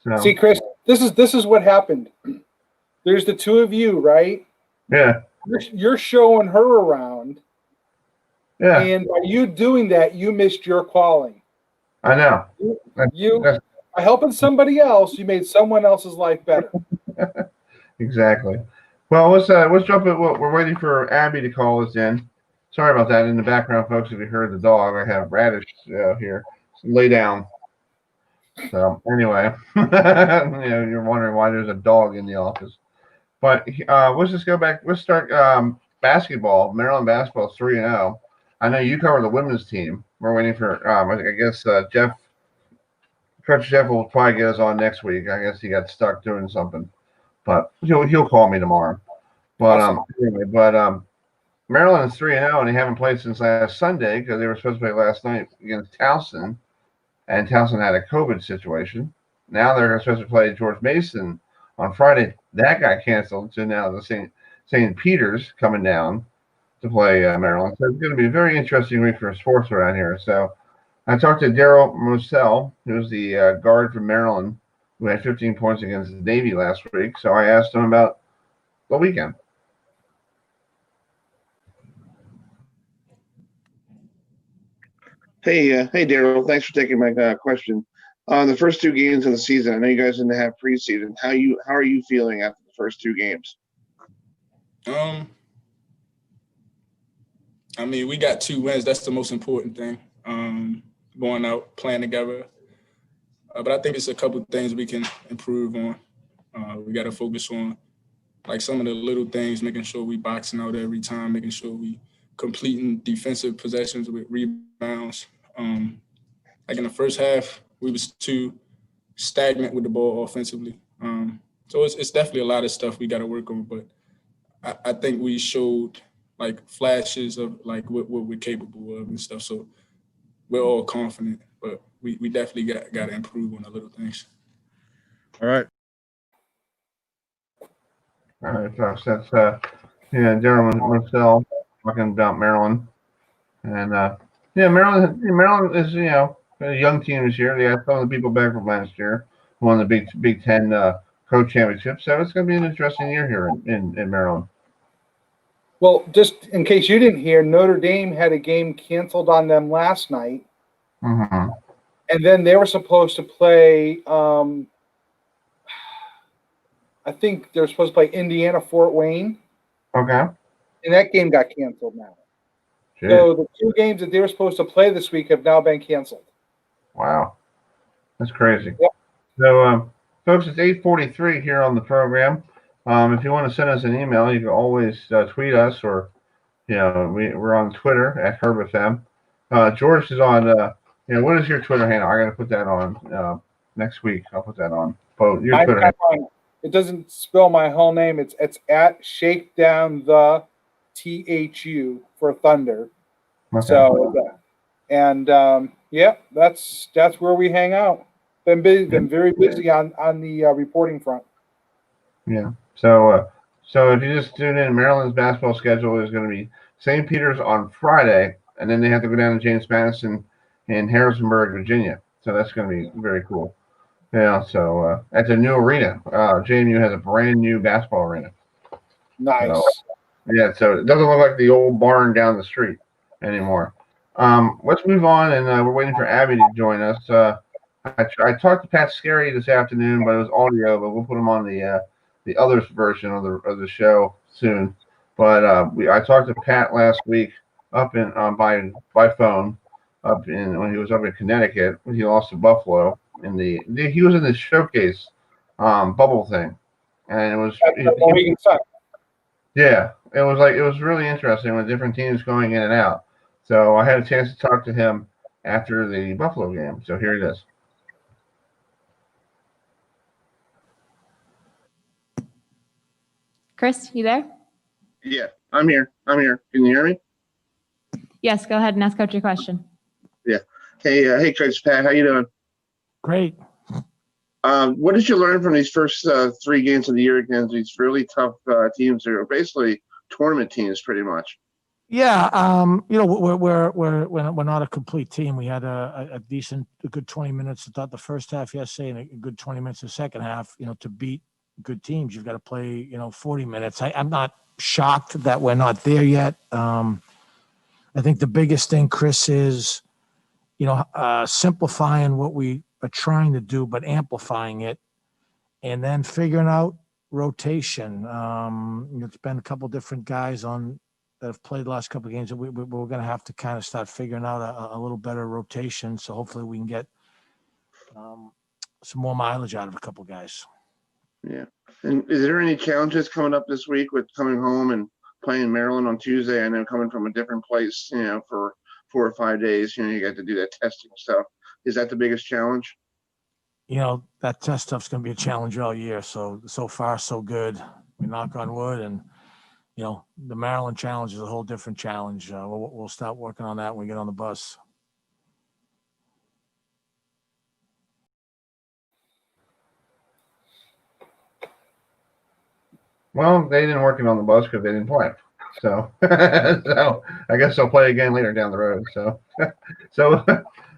So. See, Chris, this is what happened. There's the two of you, right? Yeah. You're showing her around. Yeah. And by you doing that, you missed your calling. I know. By helping somebody else, you made someone else's life better. Exactly. Well, let's jump in. We're waiting for Abby to call us in. Sorry about that. In the background, folks, if you heard the dog, I have Radish here. So lay down. So anyway, you're wondering why there's a dog in the office. But let's just go back. Let's start basketball. Maryland basketball is 3-0. I know you cover the women's team. We're waiting for. I guess Coach Jeff will probably get us on next week. I guess he got stuck doing something, but he'll call me tomorrow. But Maryland is 3-0, and they haven't played since last Sunday because they were supposed to play last night against Towson, and Towson had a COVID situation. Now they're supposed to play George Mason on Friday. That got canceled, so now the St. Peter's coming down to play Maryland. So it's going to be a very interesting week for sports around here. So I talked to Daryl Moselle, who's the guard from Maryland, who had 15 points against the Navy last week. So I asked him about the weekend. Hey, Daryl. Thanks for taking my question. The first two games of the season, I know you guys didn't have preseason. How are you feeling after the first two games? I mean, we got 2 wins. That's the most important thing. Going out, playing together. But I think it's a couple of things we can improve on. We got to focus on, like, some of the little things, making sure we boxing out every time, making sure we completing defensive possessions with rebounds. Like in the first half, we was too stagnant with the ball offensively. So it's definitely a lot of stuff we got to work on. But I think we showed like flashes of like what we're capable of and stuff. So we're all confident, but we definitely got to improve on the little things. All right. All right, folks. That's Daryl Moselle talking about Maryland, and Maryland is a young team this year. They had some of the people back from last year, who won the Big Ten coach championship. So it's going to be an interesting year here in Maryland. Well, just in case you didn't hear, Notre Dame had a game canceled on them last night, Mm-hmm. and then they were supposed to play. I think they're supposed to play Indiana Fort Wayne. Okay. And that game got canceled now. Jeez. So the 2 games that they were supposed to play this week have now been canceled. Wow. That's crazy. Yep. So, folks, it's 8:43 here on the program. If you want to send us an email, you can always tweet us, or we're on Twitter at HerbFM. George is on. What is your Twitter handle? I got to put that on next week. I'll put that on. Your Twitter handle. It doesn't spell my whole name. It's at Shakedown the THU for Thunder. Okay. So, that's where we hang out. Been very busy on the reporting front. Yeah. So if you just tune in, Maryland's basketball schedule is going to be St. Peter's on Friday, and then they have to go down to James Madison in Harrisonburg, Virginia. So that's going to be very cool. Yeah. So at the new arena, JMU has a brand new basketball arena. Nice. So it doesn't look like the old barn down the street anymore. Let's move on, and we're waiting for Abby to join us. I talked to Pat Scarry this afternoon, but it was audio. But we'll put him on the other version of the show soon. But I talked to Pat last week up in by phone when he was up in Connecticut. He lost to Buffalo he was in the showcase bubble thing, and it was it was really interesting with different teams going in and out. So I had a chance to talk to him after the Buffalo game. So here it is. Chris, you there? Yeah, I'm here. Can you hear me? Yes, go ahead and ask Coach your question. Yeah. Hey, Coach Pat, how you doing? Great. What did you learn from these first 3 games of the year against these really tough teams? That are basically tournament teams, pretty much. Yeah, we're not a complete team. We had a good 20 minutes to start the first half yesterday, and a good 20 minutes the second half. To beat good teams, you've got to play 40 minutes. I'm not shocked that we're not there yet. I think the biggest thing, Chris, is simplifying what we are trying to do, but amplifying it, and then figuring out rotation. It's been a couple different guys that have played the last couple of games. We're going to have to kind of start figuring out a little better rotation. So hopefully we can get some more mileage out of a couple guys. Yeah. And is there any challenges coming up this week with coming home and playing Maryland on Tuesday? I know coming from a different place, for 4 or 5 days, you got to do that testing stuff. Is that the biggest challenge? That test stuff's going to be a challenge all year. So far, so good. We knock on wood, and the Maryland challenge is a whole different challenge. We'll start working on that when we get on the bus. Well, they didn't work it on the bus because they didn't play. So, so I guess they'll play again later down the road. So,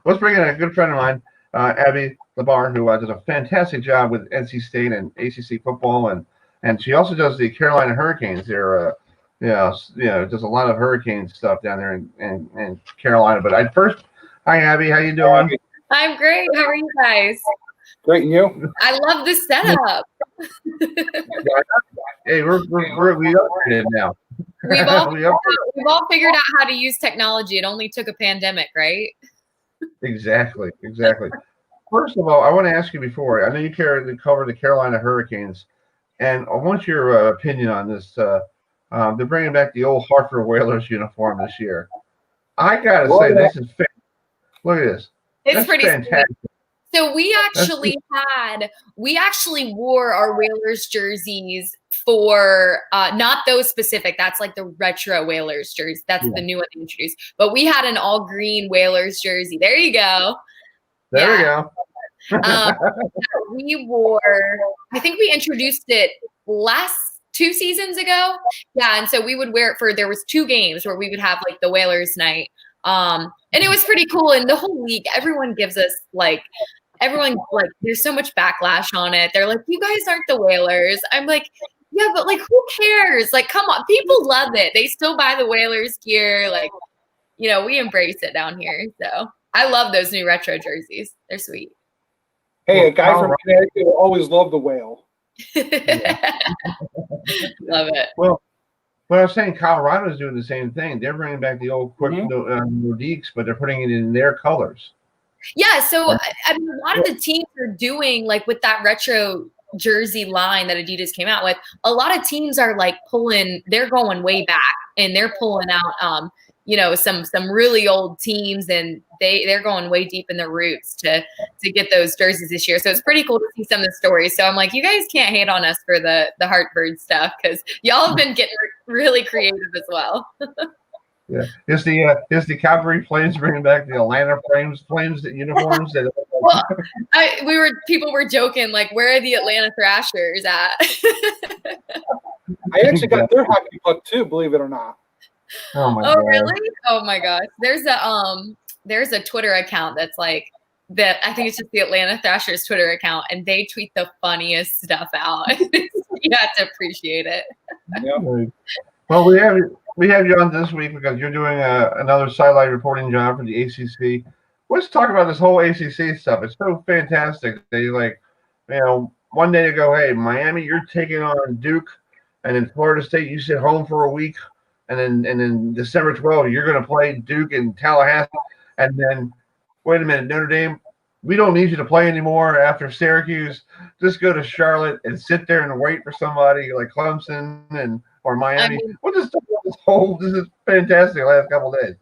let's bring in a good friend of mine, Abby Labar, who does a fantastic job with NC State and ACC football, and she also does the Carolina Hurricanes. They're does a lot of hurricane stuff down there in Carolina. But hi Abby, how you doing? I'm great. How are you guys? Great, and you? I love the setup. Hey, we upgraded now. We've all figured out how to use technology. It only took a pandemic, right? Exactly. First of all, I want to ask you before. I know you cover the Carolina Hurricanes, and I want your opinion on this. They're bringing back the old Hartford Whalers uniform this year. I gotta say, this is fantastic. Look at this. It's pretty fantastic. Sweet. So we actually wore our Whalers jerseys for not those specific. That's like the retro Whalers jersey. That's the new one they introduced. But we had an all green Whalers jersey. There you go. There we go. We wore. I think we introduced it last 2 seasons ago. Yeah, and so we would wear it there was 2 games where we would have like the Whalers night. And it was pretty cool. And the whole league, everyone gives us there's so much backlash on it. They're like, you guys aren't the Whalers. I'm like, yeah, but like, who cares? Like, come on, people love it. They still buy the Whalers gear. Like, we embrace it down here. So I love those new retro jerseys. They're sweet. Hey, a guy from Connecticut will always love the whale. Love it. Well, I was saying Colorado is doing the same thing. They're bringing back the old Nordiques, but they're putting it in their colors. Yeah, so I mean, a lot of the teams are doing like with that retro jersey line that Adidas came out with. A lot of teams are like they're going way back and they're pulling out, some really old teams, and they're going way deep in their roots to get those jerseys this year. So it's pretty cool to see some of the stories. So I'm like, you guys can't hate on us for the Hartford stuff because y'all have been getting really creative as well. Yeah, is the Calgary Flames bringing back the Atlanta Flames uniforms? Well, people were joking like, where are the Atlanta Thrashers at? I actually got their hockey puck too, believe it or not. Oh my God. Really? Oh my gosh. There's a Twitter account that's like that. I think it's just the Atlanta Thrashers Twitter account, and they tweet the funniest stuff out. You have to appreciate it. Yeah. Well, we have you on this week because you're doing another sideline reporting job for the ACC. Let's talk about this whole ACC stuff. It's so fantastic. They one day they go, hey, Miami, you're taking on Duke, and then Florida State, you sit home for a week, and then December 12th, you're going to play Duke in Tallahassee, and then wait a minute, Notre Dame, we don't need you to play anymore after Syracuse. Just go to Charlotte and sit there and wait for somebody like Clemson or Miami. This is fantastic the last couple of days.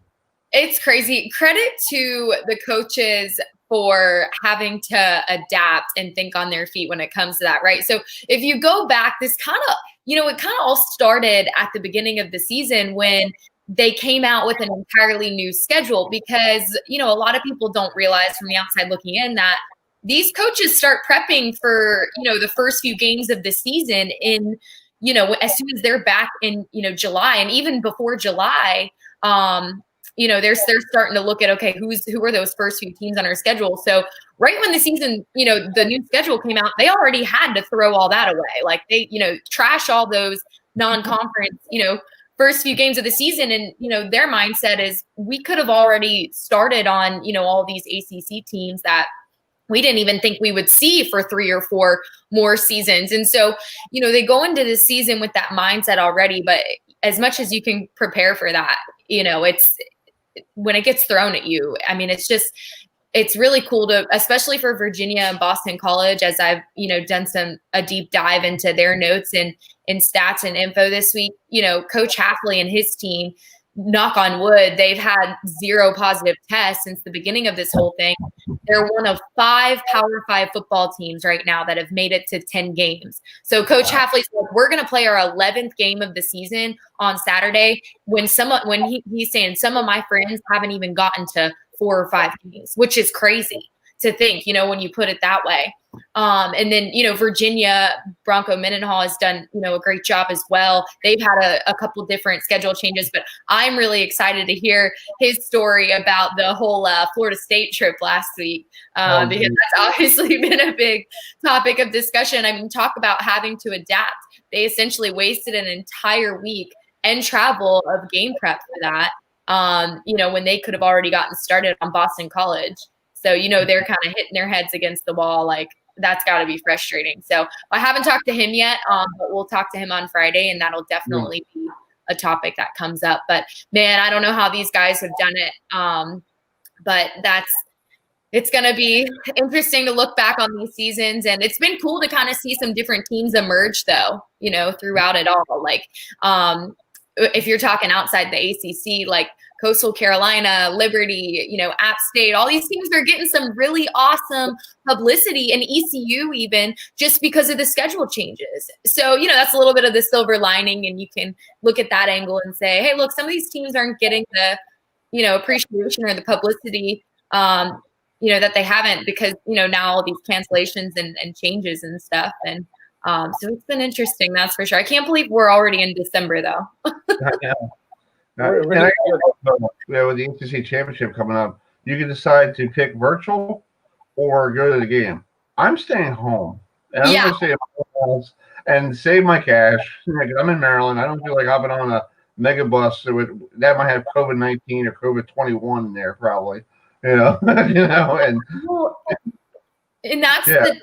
It's crazy. Credit to the coaches for having to adapt and think on their feet when it comes to that, right? So if you go back, this kind of, it kind of all started at the beginning of the season when they came out with an entirely new schedule because, a lot of people don't realize from the outside looking in that these coaches start prepping for, the first few games of the season in, as soon as they're back in, July, and even before July, they're starting to look at, okay, who are those first few teams on our schedule? So right when the season, the new schedule came out, they already had to throw all that away. Like they, trash all those non-conference, first few games of the season. And, their mindset is we could have already started on, all these ACC teams that we didn't even think we would see for 3 or 4 more seasons. And so, they go into this season with that mindset already, but as much as you can prepare for that, it's when it gets thrown at you, I mean, it's just, it's really cool to, especially for Virginia and Boston College, as I've, done a deep dive into their notes and stats and info this week, Coach Hafley and his team, knock on wood, they've had 0 positive tests since the beginning of this whole thing. They're one of 5 Power 5 football teams right now that have made it to 10 games. So Coach Hafley's like, we're going to play our 11th game of the season on Saturday when he's saying some of my friends haven't even gotten to 4 or 5 games, which is crazy to think, when you put it that way. And then, Virginia, Bronco Mendenhall has done, a great job as well. They've had a couple different schedule changes, but I'm really excited to hear his story about the whole Florida State trip last week, because that's obviously been a big topic of discussion. I mean, talk about having to adapt. They essentially wasted an entire week and travel of game prep for that, when they could have already gotten started on Boston College. So, they're kind of hitting their heads against the wall. Like, that's got to be frustrating. So I haven't talked to him yet, but we'll talk to him on Friday, and that'll definitely be a topic that comes up. But, man, I don't know how these guys have done it. But it's going to be interesting to look back on these seasons. And it's been cool to kind of see some different teams emerge, though, throughout it all. Like, if you're talking outside the ACC, like Coastal Carolina, Liberty, App State, all these teams are getting some really awesome publicity, and ECU even, just because of the schedule changes. So, that's a little bit of the silver lining, and you can look at that angle and say, hey, look, some of these teams aren't getting the, appreciation or the publicity, that they haven't because, now all these cancellations and changes and stuff. And so it's been interesting, that's for sure. I can't believe we're already in December, though. With the ACC championship coming up, you can decide to pick virtual or go to the game. I'm staying home, and I'm going to stay at my house and save my cash. I'm in Maryland. I don't feel like hopping on a mega bus that might have COVID-19 or COVID-21 in there, probably. And and that's the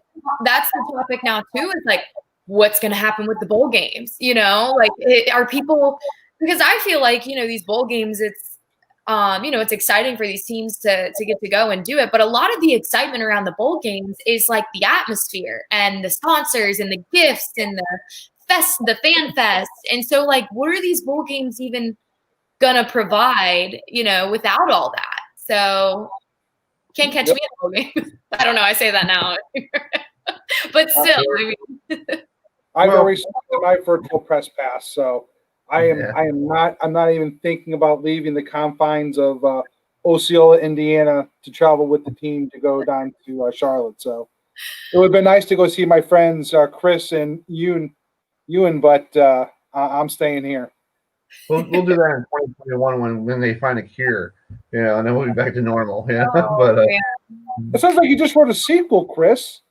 topic now too. Is like, what's going to happen with the bowl games? Are people? Because I feel like, these bowl games, it's, it's exciting for these teams to get to go and do it. But a lot of the excitement around the bowl games is like the atmosphere and the sponsors and the gifts and the fan fest. And so, like, what are these bowl games even going to provide, without all that? So can't catch me in a bowl game. I don't know. I say that now. But still, I've already started my virtual press pass, so I'm not even thinking about leaving the confines of Osceola, Indiana, to travel with the team to go down to Charlotte. So it would have been nice to go see my friends Chris and Ewan, but I'm staying here. We'll do that in 2021 when they find a cure, and then we'll be back to normal. But it sounds like you just wrote a sequel, Chris.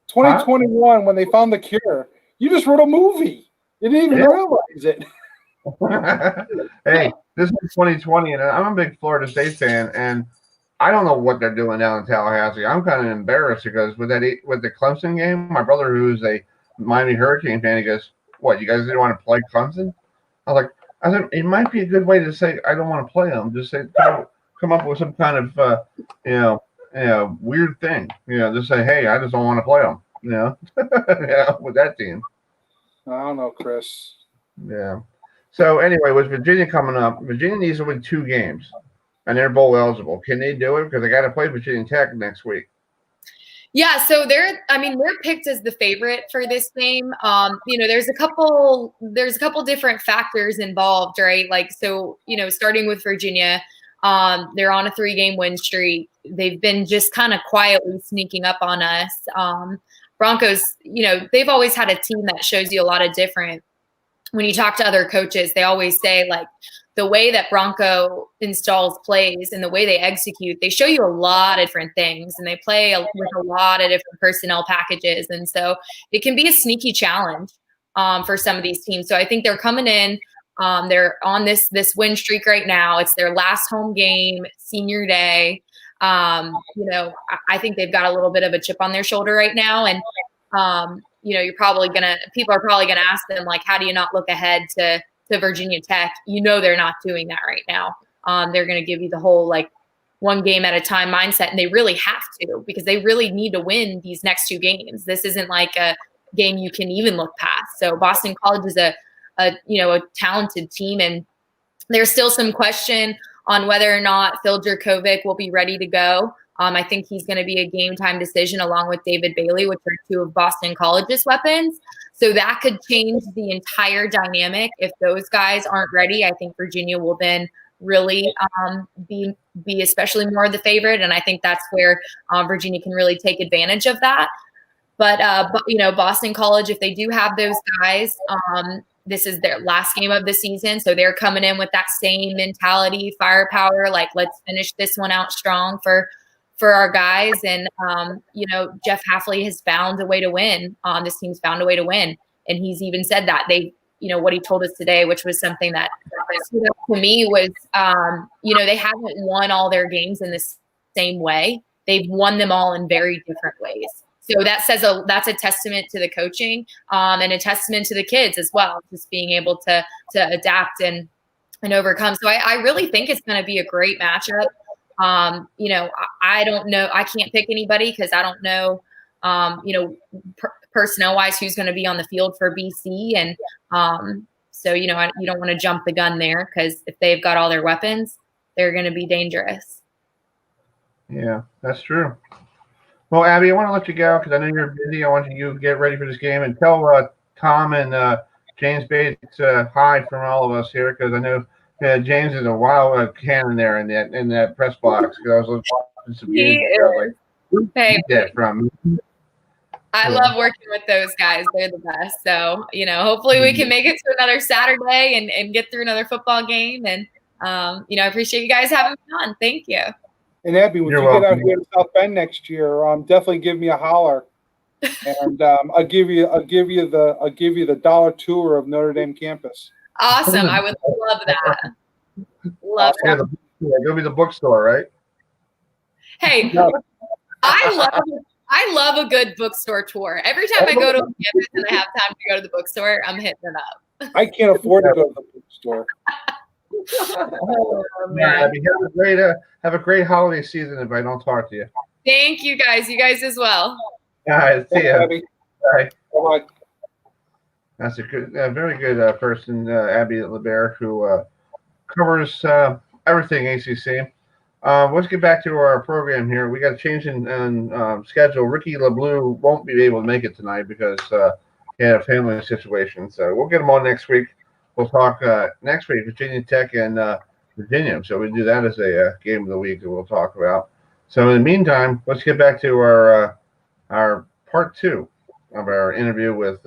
2021 when they found the cure. You just wrote a movie. You didn't even realize it. Hey, this is 2020, and I'm a big Florida State fan, and I don't know what they're doing down in Tallahassee. I'm kind of embarrassed because with the Clemson game, my brother, who's a Miami Hurricane fan, he goes, "What? You guys didn't want to play Clemson?" I said, it might be a good way to say I don't want to play them. Just say, come up with some kind of weird thing. Just say, hey, I just don't want to play them. With that team. I don't know, Chris. Yeah. So anyway, with Virginia coming up, Virginia needs to win 2 games, and they're bowl eligible. Can they do it? Because they got to play Virginia Tech next week. Yeah, so they're picked as the favorite for this game. There's a couple different factors involved, right? Like, so, starting with Virginia, they're on a 3-game win streak. They've been just kind of quietly sneaking up on us. Broncos, they've always had a team that shows you a lot of different. When you talk to other coaches, they always say, like, the way that Bronco installs plays and the way they execute, they show you a lot of different things, and they play with a lot of different personnel packages. And so it can be a sneaky challenge for some of these teams. So I think they're coming in. They're on this win streak right now. It's their last home game, senior day. I think they've got a little bit of a chip on their shoulder right now. And, people are probably gonna ask them, like, how do you not look ahead to Virginia Tech? They're not doing that right now. They're going to give you the whole, like, one game at a time mindset, and they really have to, because they really need to win these next 2 games. This isn't like a game you can even look past. So Boston College is a talented team, and there's still some question on whether or not Phil Jurkovec will be ready to go. I think he's going to be a game time decision along with David Bailey, which are 2 of Boston College's weapons. So that could change the entire dynamic. If those guys aren't ready, I think Virginia will then really be especially more the favorite. And I think that's where Virginia can really take advantage of that. But Boston College, if they do have those guys, this is their last game of the season. So they're coming in with that same mentality, firepower, like let's finish this one out strong for our guys. And, Jeff Hafley has found a way to win. This team's found a way to win. And he's even said that what he told us today, which was something that stood out to me, was, they haven't won all their games in the same way. They've won them all in very different ways. So that's a testament to the coaching, and a testament to the kids as well, just being able to adapt and overcome. So I really think it's going to be a great matchup. I don't know. I can't pick anybody because I don't know, personnel wise, who's going to be on the field for BC. And so, you don't want to jump the gun there, because if they've got all their weapons, they're going to be dangerous. Yeah, that's true. Well, Abby, I want to let you go because I know you're busy. I want you to get ready for this game and tell Tom and James Bates hi from all of us here, because I know James is a wild cannon there in that press box. Because I was watching some games. Hey, that from. I love working with those guys. They're the best. So, hopefully we can make it to another Saturday and get through another football game. And, I appreciate you guys having me on. Thank you. And Abby, when you get out here to South Bend next year, definitely give me a holler, and I'll give you the dollar tour of Notre Dame campus. Awesome! I would love that. Love that. Go be the bookstore, right? Hey, I love a good bookstore tour. Every time I go to a campus and I have time to go to the bookstore, I'm hitting it up. I can't afford to go to the bookstore. Oh, man. Have a great holiday season if I don't talk to you. Thank you guys. You guys as well. All right, see ya. Bye. Bye. That's a very good person, Abby Labar, who covers everything ACC. Let's get back to our program here. We got a change in schedule. Ricky LaBlue won't be able to make it tonight because he had a family situation. So we'll get him on next week. We'll talk next week, Virginia Tech and Virginia. So we do that as a game of the week that we'll talk about. So in the meantime, let's get back to our part 2 of our interview with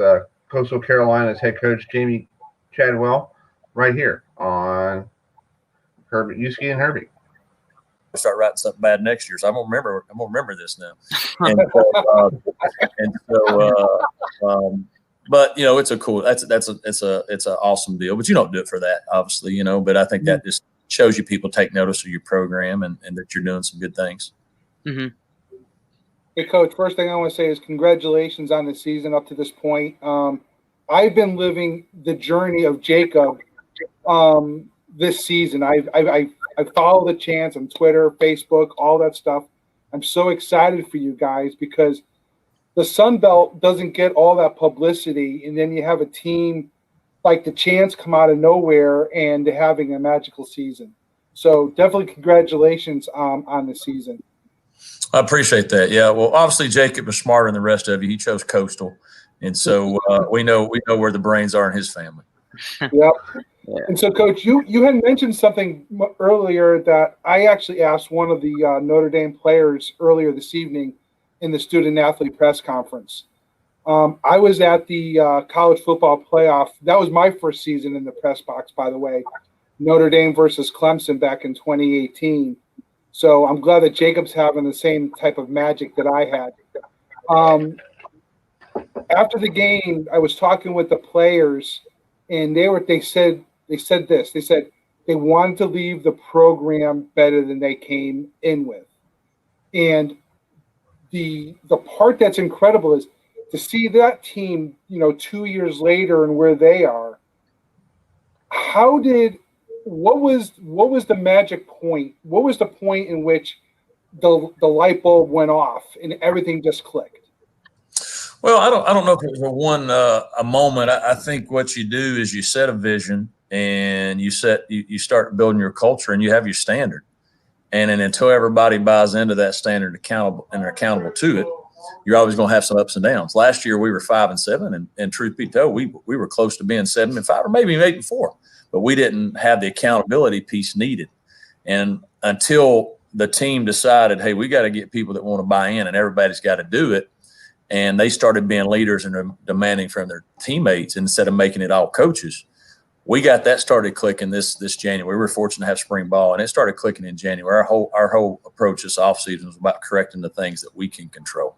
Coastal Carolina's head coach Jamey Chadwell, right here on Herbie, Uski and Herbie. Start writing something bad next year, so I'm gonna remember this now. But it's a cool. It's an awesome deal. But you don't do it for that, obviously, But I think that just shows you people take notice of your program and that you're doing some good things. Mm-hmm. Hey, Coach. First thing I want to say is congratulations on the season up to this point. I've been living the journey of Jacob this season. I follow the chants on Twitter, Facebook, all that stuff. I'm so excited for you guys because the Sun Belt doesn't get all that publicity, and then you have a team like the Chants come out of nowhere and they're having a magical season. So definitely congratulations on the season. I appreciate that. Yeah, well, obviously Jacob is smarter than the rest of you. He chose Coastal, and so we know where the brains are in his family. Yep. Yeah. And so, Coach, you had mentioned something earlier that I actually asked one of the Notre Dame players earlier this evening in the student-athlete press conference. I was at the college football playoff. That was my first season in the press box, by the way. Notre Dame versus Clemson back in 2018. So I'm glad that Jacob's having the same type of magic that I had. After the game, I was talking with the players, and they said this. They said they wanted to leave the program better than they came in with. And the part that's incredible is to see that team, 2 years later and where they are. How did what was the magic point? What was the point in which the light bulb went off and everything just clicked? Well, I don't know if it was a moment. I think what you do is you set a vision and you start building your culture and you have your standard. And then until everybody buys into that standard and they're accountable to it, you're always going to have some ups and downs. Last year we were 5-7, and truth be told, we were close to being 7-5 or maybe 8-4, but we didn't have the accountability piece needed. And until the team decided, hey, we got to get people that want to buy in, and everybody's got to do it, and they started being leaders and demanding from their teammates instead of making it all coaches. We got that started clicking this January. We were fortunate to have spring ball, and it started clicking in January. Our whole approach this offseason was about correcting the things that we can control.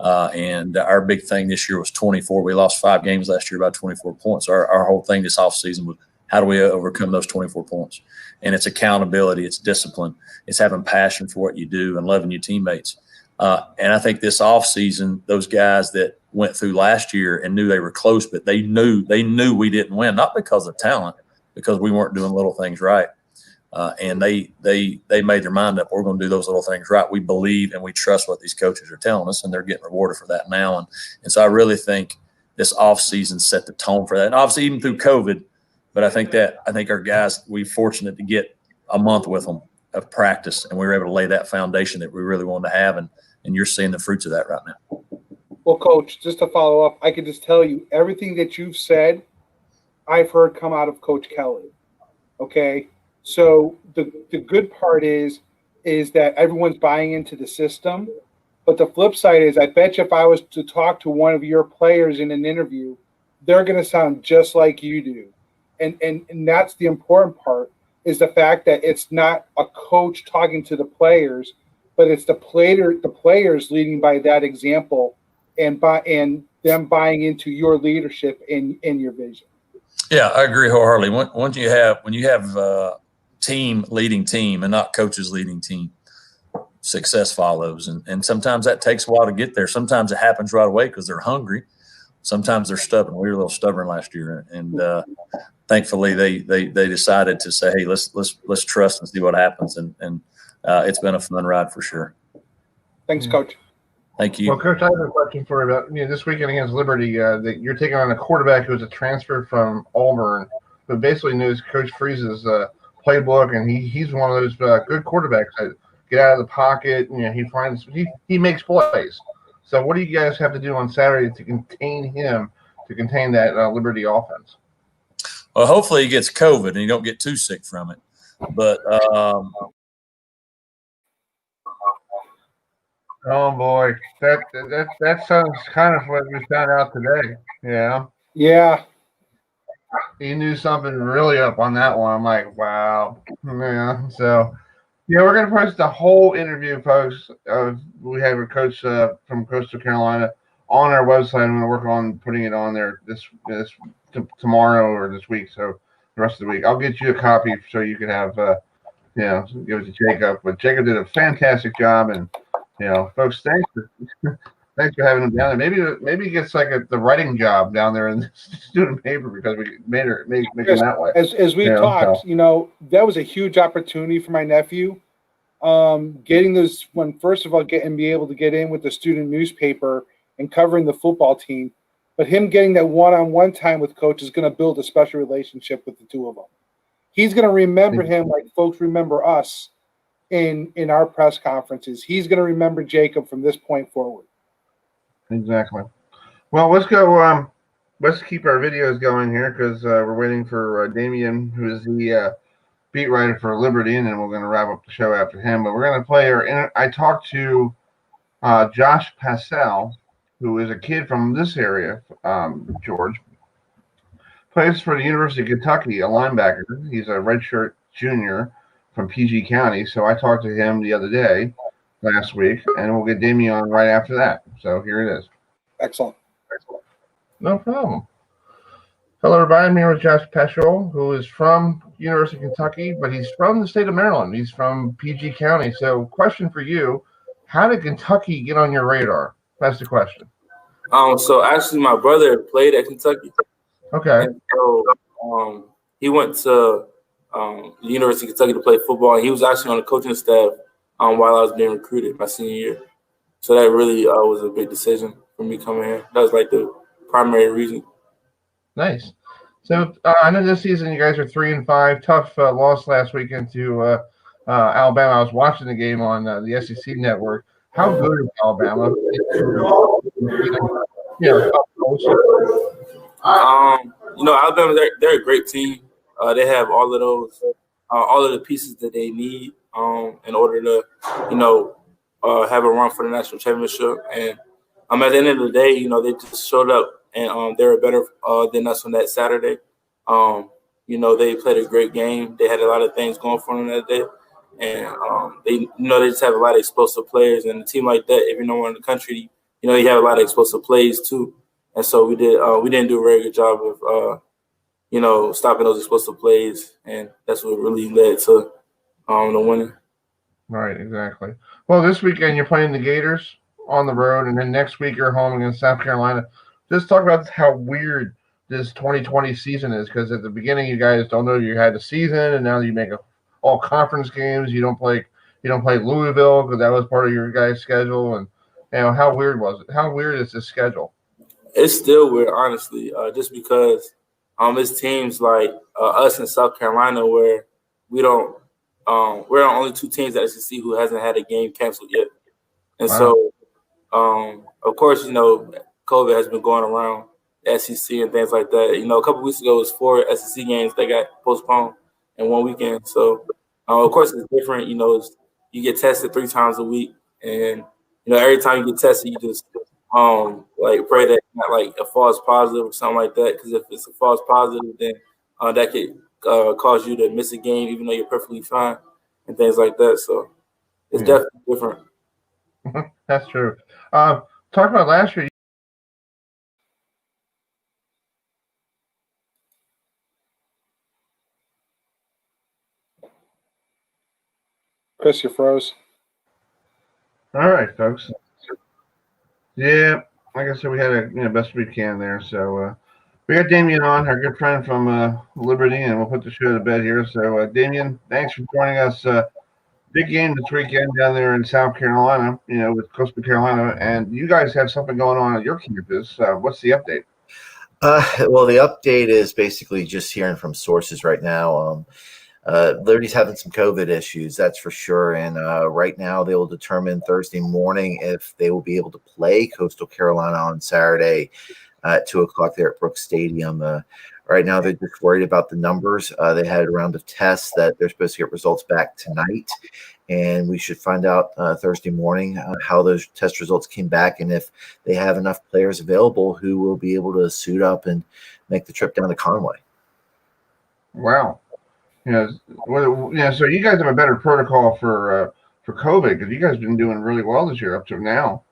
And our big thing this year was 24. We lost 5 games last year, about 24 points. Our whole thing this offseason was how do we overcome those 24 points? And it's accountability, it's discipline, it's having passion for what you do and loving your teammates. And I think this offseason, those guys that went through last year and knew they were close, but they knew we didn't win, not because of talent, because we weren't doing little things right. And they made their mind up. We're going to do those little things right. We believe and we trust what these coaches are telling us, and they're getting rewarded for that now. And so I really think this offseason set the tone for that. And obviously even through COVID, but I think our guys, we're fortunate to get a month with them of practice, and we were able to lay that foundation that we really wanted to have. And you're seeing the fruits of that right now. Well, Coach, just to follow up, I can just tell you everything that you've said, I've heard come out of Coach Kelly. Okay, so the good part is that everyone's buying into the system, but the flip side is, I bet you if I was to talk to one of your players in an interview, they're going to sound just like you do, and that's the important part, is the fact that it's not a coach talking to the players, but it's the players leading by that example, and them buying into your leadership and your vision. Yeah, I agree wholeheartedly. When you have team leading team and not coaches leading team, success follows. And sometimes that takes a while to get there. Sometimes it happens right away because they're hungry. Sometimes they're stubborn. We were a little stubborn last year, and thankfully they decided to say, hey, let's trust and see what happens. And it's been a fun ride for sure. Thanks, Coach. Thank you. Well, Coach, I have a question for you about this weekend against Liberty. That you're taking on a quarterback who was a transfer from Auburn, who basically knows Coach Freeze's playbook, and he's one of those good quarterbacks that get out of the pocket. He makes plays. So, what do you guys have to do on Saturday to contain him, to contain that Liberty offense? Well, hopefully he gets COVID and you don't get too sick from it. But oh boy, that sounds kind of what we found out today. Yeah. Yeah. He knew something really up on that one. I'm like, wow. Yeah. So, we're going to post the whole interview, folks. We have a coach from Coastal Carolina on our website. I'm going to work on putting it on there this tomorrow or this week. So the rest of the week, I'll get you a copy so you can have, give it to Jacob. But Jacob did a fantastic job, and folks, thanks for having him down there. Maybe he gets like the writing job down there in the student paper because we made him that way. As we talked, that was a huge opportunity for my nephew. Getting those be able to get in with the student newspaper and covering the football team, but him getting that one-on-one time with Coach is going to build a special relationship with the two of them. He's going to remember him like folks remember us in our press conferences. He's going to remember Jacob from this point forward. Exactly. Well, let's go. Let's keep our videos going here because we're waiting for Damien, who is the beat writer for Liberty, and then we're going to wrap up the show after him. But we're going to play I talked to Josh Passell, who is a kid from this area, George. Plays for the University of Kentucky, a linebacker. He's a redshirt junior from PG County. So I talked to him the other day, last week, and we'll get Damien on right after that. So here it is. Excellent. No problem. Hello, everybody. I'm here with Josh Passell, who is from University of Kentucky, but he's from the state of Maryland. He's from PG County. So question for you, how did Kentucky get on your radar? That's the question. So actually my brother played at Kentucky. Okay. And so he went to the University of Kentucky to play football. And he was actually on the coaching staff while I was being recruited my senior year. So that really was a big decision for me coming here. That was like the primary reason. Nice. So I know this season you guys are 3-5. Tough loss last weekend to Alabama. I was watching the game on the SEC network. How good is Alabama? Alabama, they're a great team. They have all of those, all of the pieces that they need in order to, have a run for the national championship. And at the end of the day, they just showed up and they were better than us on that Saturday. They played a great game. They had a lot of things going for them that day. And they just have a lot of explosive players. And a team like that, if you're nowhere in the country, you have a lot of explosive plays too. And so we didn't do a very good job of, stopping those explosive plays. And that's what really led to the winning. Right, exactly. Well, this weekend you're playing the Gators on the road, and then next week you're home against South Carolina. Just talk about how weird this 2020 season is, because at the beginning you guys don't know you had a season, and now you make all conference games. You don't play Louisville because that was part of your guys' schedule, and how weird was it? How weird is this schedule? It's still weird, honestly, just because it's teams like us in South Carolina where we're the only two teams at SEC who hasn't had a game canceled yet. And so, of course, COVID has been going around the SEC and things like that. A couple weeks ago, it was 4 SEC games that got postponed in one weekend. So, of course, it's different. You get tested 3 times a week. And, every time you get tested, you just pray that it's not like a false positive or something like that. Because if it's a false positive, then that could cause you to miss a game even though you're perfectly fine and things like that. So it's definitely different. That's true. Talk about last year. Chris, you froze. All right, folks. Yeah, like I said, we had a best we can there. So we got Damien on, our good friend from Liberty, and we'll put the show to bed here. So Damien, thanks for joining us. Big game this weekend down there in South Carolina, with Coastal Carolina, and you guys have something going on at your campus. What's the update? Well, the update is basically just hearing from sources right now. Liberty's having some COVID issues, that's for sure. And right now they will determine Thursday morning if they will be able to play Coastal Carolina on Saturday at 2:00 there at Brooks Stadium. Right now they're just worried about the numbers. They had a round of tests that they're supposed to get results back tonight. And we should find out Thursday morning how those test results came back and if they have enough players available who will be able to suit up and make the trip down to Conway. Wow. So you guys have a better protocol for COVID because you guys have been doing really well this year up to now.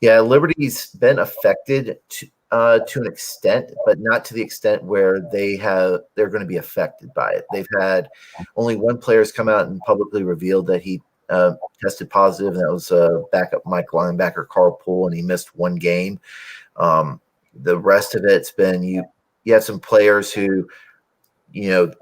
Yeah, Liberty's been affected to an extent, but not to the extent where they're going to be affected by it. They've had only one player's come out and publicly revealed that he tested positive, and that was backup Mike linebacker Carl Poole, and he missed one game. The rest of it's been you have some players who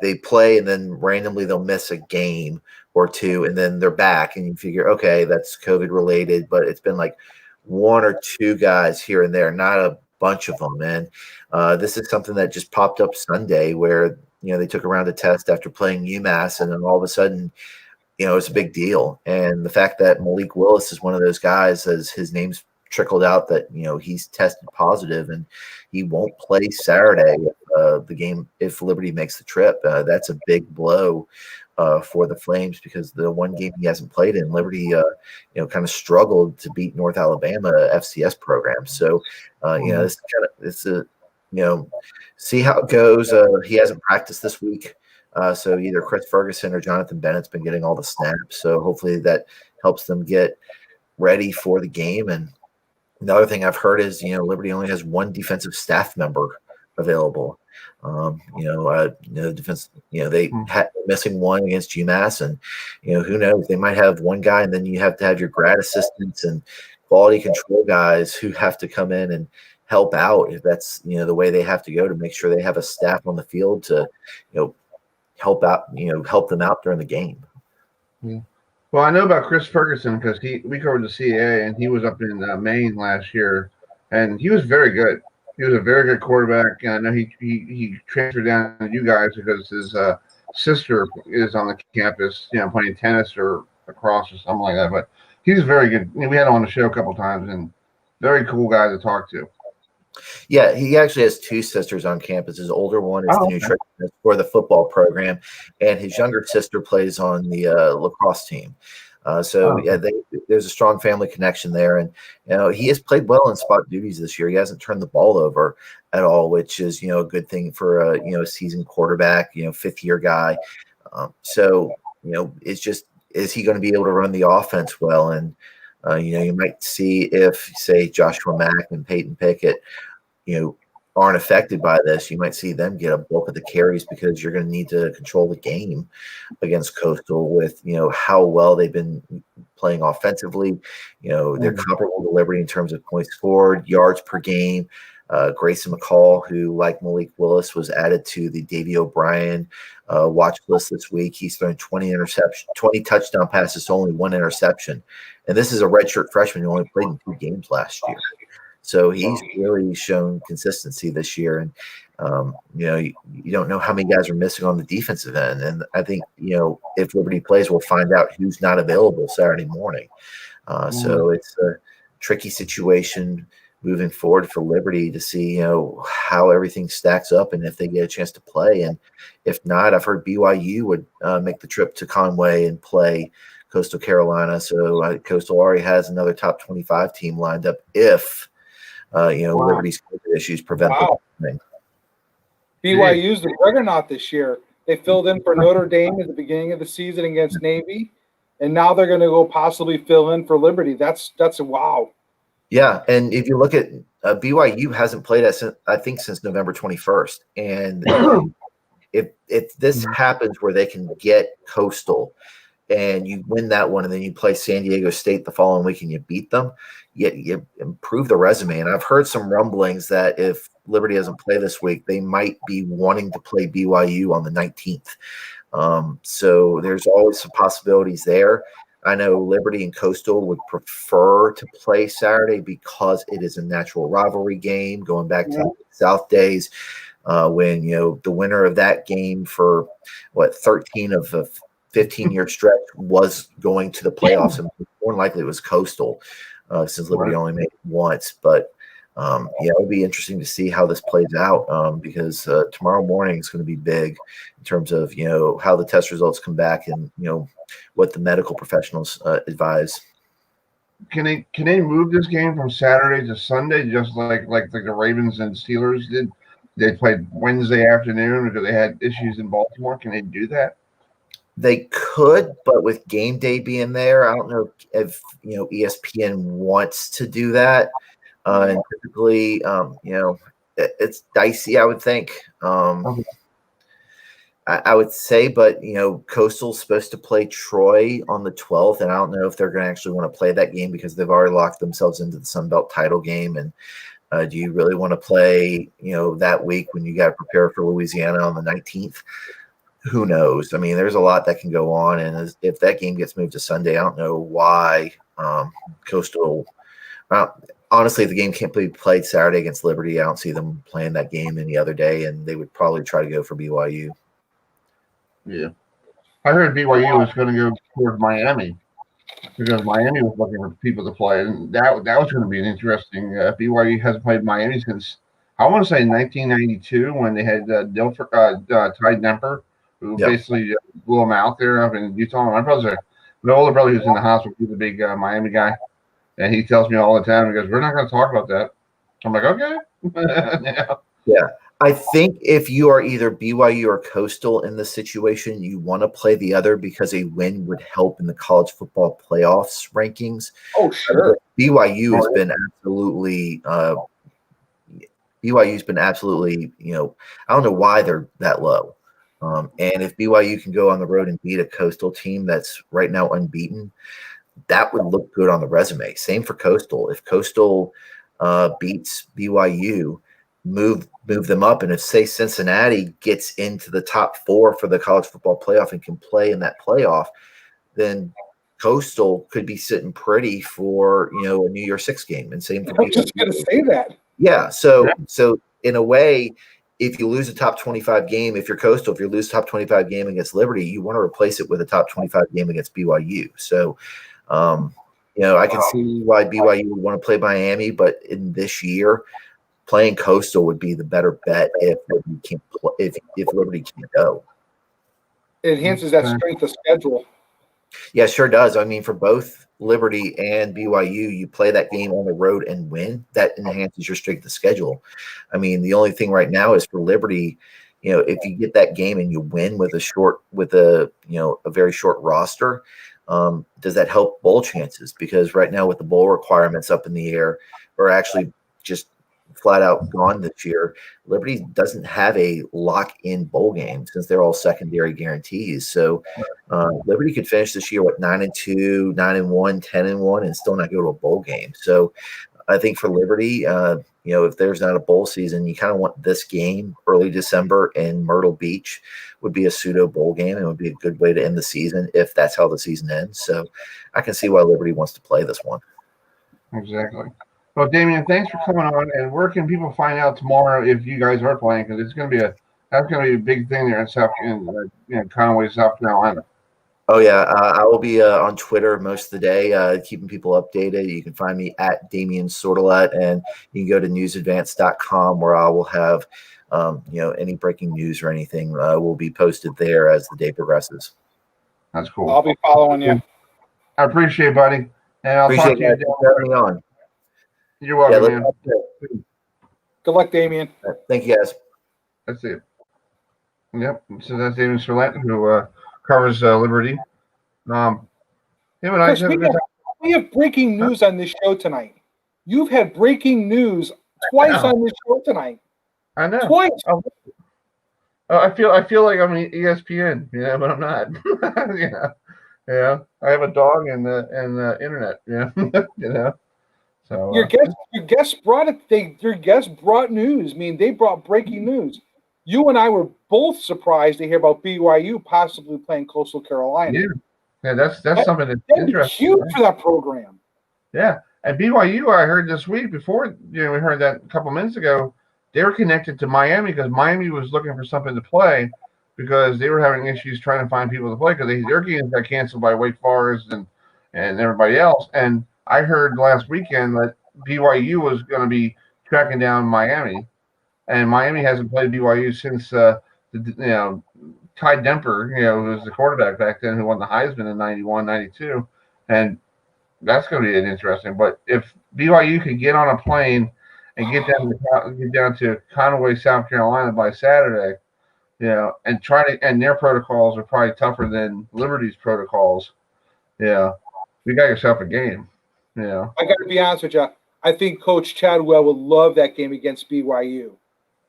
they play and then randomly they'll miss a game or two and then they're back and you figure, okay, that's COVID related, but it's been like 1 or 2 guys here and there, not a bunch of them. And this is something that just popped up Sunday where, they took a round of test after playing UMass and then all of a sudden, it's a big deal. And the fact that Malik Willis is one of those guys, as his name's trickled out, that he's tested positive and he won't play Saturday the game if Liberty makes the trip. That's a big blow for the Flames because the one game he hasn't played in, Liberty kind of struggled to beat North Alabama FCS program. So see how it goes. He hasn't practiced this week, so either Chris Ferguson or Jonathan Bennett's been getting all the snaps. So hopefully that helps them get ready for the game. And the other thing I've heard is, Liberty only has one defensive staff member available. Defense, they had missing one against UMass, and, who knows, they might have one guy, and then you have to have your grad assistants and quality control guys who have to come in and help out if that's, the way they have to go to make sure they have a staff on the field to, help them out during the game. Yeah. Well, I know about Chris Ferguson because we covered the CAA and he was up in Maine last year, and he was very good. He was a very good quarterback. And I know he transferred down to you guys because his sister is on the campus, playing tennis or lacrosse or something like that. But he's very good. We had him on the show a couple times, and very cool guy to talk to. Yeah, he actually has two sisters on campus. His older one is the nutritionist for the football program, and his younger sister plays on the lacrosse team. There's a strong family connection there, and he has played well in spot duties this year. He hasn't turned the ball over at all, which is a good thing for a seasoned quarterback, fifth-year guy. It's just, is he going to be able to run the offense well? And you might see if, say, Joshua Mack and Peyton Pickett, aren't affected by this. You might see them get a bulk of the carries because you're going to need to control the game against Coastal with, how well they've been playing offensively. They're comparable to Liberty in terms of points scored, yards per game. Grayson McCall, who, like Malik Willis, was added to the Davey O'Brien watch list this week. He's thrown 20 touchdown passes to only 1 interception. And this is a redshirt freshman who only played in 2 games last year. So he's really shown consistency this year. And, you don't know how many guys are missing on the defensive end. And I think, if Liberty plays, we'll find out who's not available Saturday morning. So it's a tricky situation moving forward for Liberty to see, how everything stacks up and if they get a chance to play. And if not, I've heard BYU would make the trip to Conway and play Coastal Carolina. So Coastal already has another top 25 team lined up if, Liberty's issues prevent them. BYU's the juggernaut this year. They filled in for Notre Dame at the beginning of the season against Navy, and now they're going to go possibly fill in for Liberty. That's a wow. Yeah, and if you look at BYU hasn't played since November 21st, and if this happens where they can get Coastal and you win that one, and then you play San Diego State the following week and you beat them, you improve the resume. And I've heard some rumblings that if Liberty doesn't play this week, they might be wanting to play BYU on the 19th. So there's always some possibilities there. I know Liberty and Coastal would prefer to play Saturday because it is a natural rivalry game going back to the South days when, the winner of that game for 13 of a 15-year stretch was going to the playoffs, and more than likely it was Coastal since Liberty only made it once. But it'll be interesting to see how this plays out because tomorrow morning is going to be big in terms of, how the test results come back and, what the medical professionals advise. Can they move this game from Saturday to Sunday, just like the Ravens and Steelers did? They played Wednesday afternoon because they had issues in Baltimore. Can they do that? They could, but with game day being there, I don't know if ESPN wants to do that. And typically, it's dicey, I would think. I would say, but Coastal's supposed to play Troy on the 12th, and I don't know if they're going to actually want to play that game because they've already locked themselves into the Sun Belt title game. And do you really want to play, that week when you got to prepare for Louisiana on the 19th? Who knows? I mean, there's a lot that can go on, and if that game gets moved to Sunday, I don't know why Coastal. Honestly, if the game can't be played Saturday against Liberty, I don't see them playing that game any other day, and they would probably try to go for BYU. Yeah, I heard BYU was going to go towards Miami because Miami was looking for people to play, and that was going to be an interesting. BYU hasn't played Miami since I want to say 1992 when they had Ty Demper, who basically blew them out there up in Utah. My older brother who's in the hospital, he's a big Miami guy, and he tells me all the time, he goes, "We're not going to talk about that." I'm like, okay. Yeah. I think if you are either BYU or Coastal in this situation, you want to play the other because a win would help in the college football playoffs rankings. Oh, sure. BYU has been absolutely I don't know why they're that low. And if BYU can go on the road and beat a Coastal team that's right now unbeaten, that would look good on the resume. Same for Coastal. If Coastal beats BYU move them up. And if, say, Cincinnati gets into the top 4 for the college football playoff and can play in that playoff, then Coastal could be sitting pretty for, a New Year's Six game. And same for I was just going to say that. Yeah. So in a way, if you lose a top 25 game, if you're Coastal, if you lose top 25 game against Liberty, you want to replace it with a top 25 game against BYU. So, I can see why BYU would want to play Miami, but in this year, playing Coastal would be the better bet if Liberty can't go. It enhances that strength of schedule. Yeah, sure does. I mean, for both Liberty and BYU, you play that game on the road and win. That enhances your strength of schedule. I mean, the only thing right now is for Liberty, if you get that game and you win with a very short roster, does that help bowl chances? Because right now with the bowl requirements up in the air, or actually just flat out gone this year, Liberty doesn't have a lock-in bowl game since they're all secondary guarantees. So Liberty could finish this year with 9-2, 9-1, 10-1, and still not go to a bowl game. So I think for Liberty, if there's not a bowl season, you kind of want this game early December in Myrtle Beach would be a pseudo bowl game and would be a good way to end the season if that's how the season ends. So I can see why Liberty wants to play this one. Exactly. Well, Damien, thanks for coming on. And where can people find out tomorrow if you guys are playing? Because that's going to be a big thing there in Conway, South Carolina. Oh yeah, I will be on Twitter most of the day, keeping people updated. You can find me at Damien Sordelett, and you can go to newsadvance.com where I will have any breaking news or anything will be posted there as the day progresses. That's cool. I'll be following you. I appreciate it, buddy. And I'll talk to you. Thanks for having me on. You're welcome, man. Good luck, Damien. Thank you, guys. That's it. Yep. So that's Damien Sordelett, who covers Liberty. Chris, we have breaking news on this show tonight. You've had breaking news twice on this show tonight. I know. Twice. I feel like I'm an ESPN, but I'm not. I have a dog and the internet. So your guests brought it. Your guests brought news. I mean, they brought breaking news. You and I were both surprised to hear about BYU possibly playing Coastal Carolina. Yeah, that's something that's interesting. Huge for that program. Yeah, and BYU, I heard this week before. We heard that a couple minutes ago. They were connected to Miami because Miami was looking for something to play because they were having issues trying to find people to play because their games got canceled by Wake Forest and everybody else. And I heard last weekend that BYU was going to be tracking down Miami, and Miami hasn't played BYU since Ty Demper, who was the quarterback back then, who won the Heisman in 91, 92, and that's going to be interesting. But if BYU can get on a plane and get down to Conway, South Carolina by Saturday, and and their protocols are probably tougher than Liberty's protocols. Yeah, you got yourself a game. Yeah, I got to be honest with you. I think Coach Chadwell would love that game against BYU.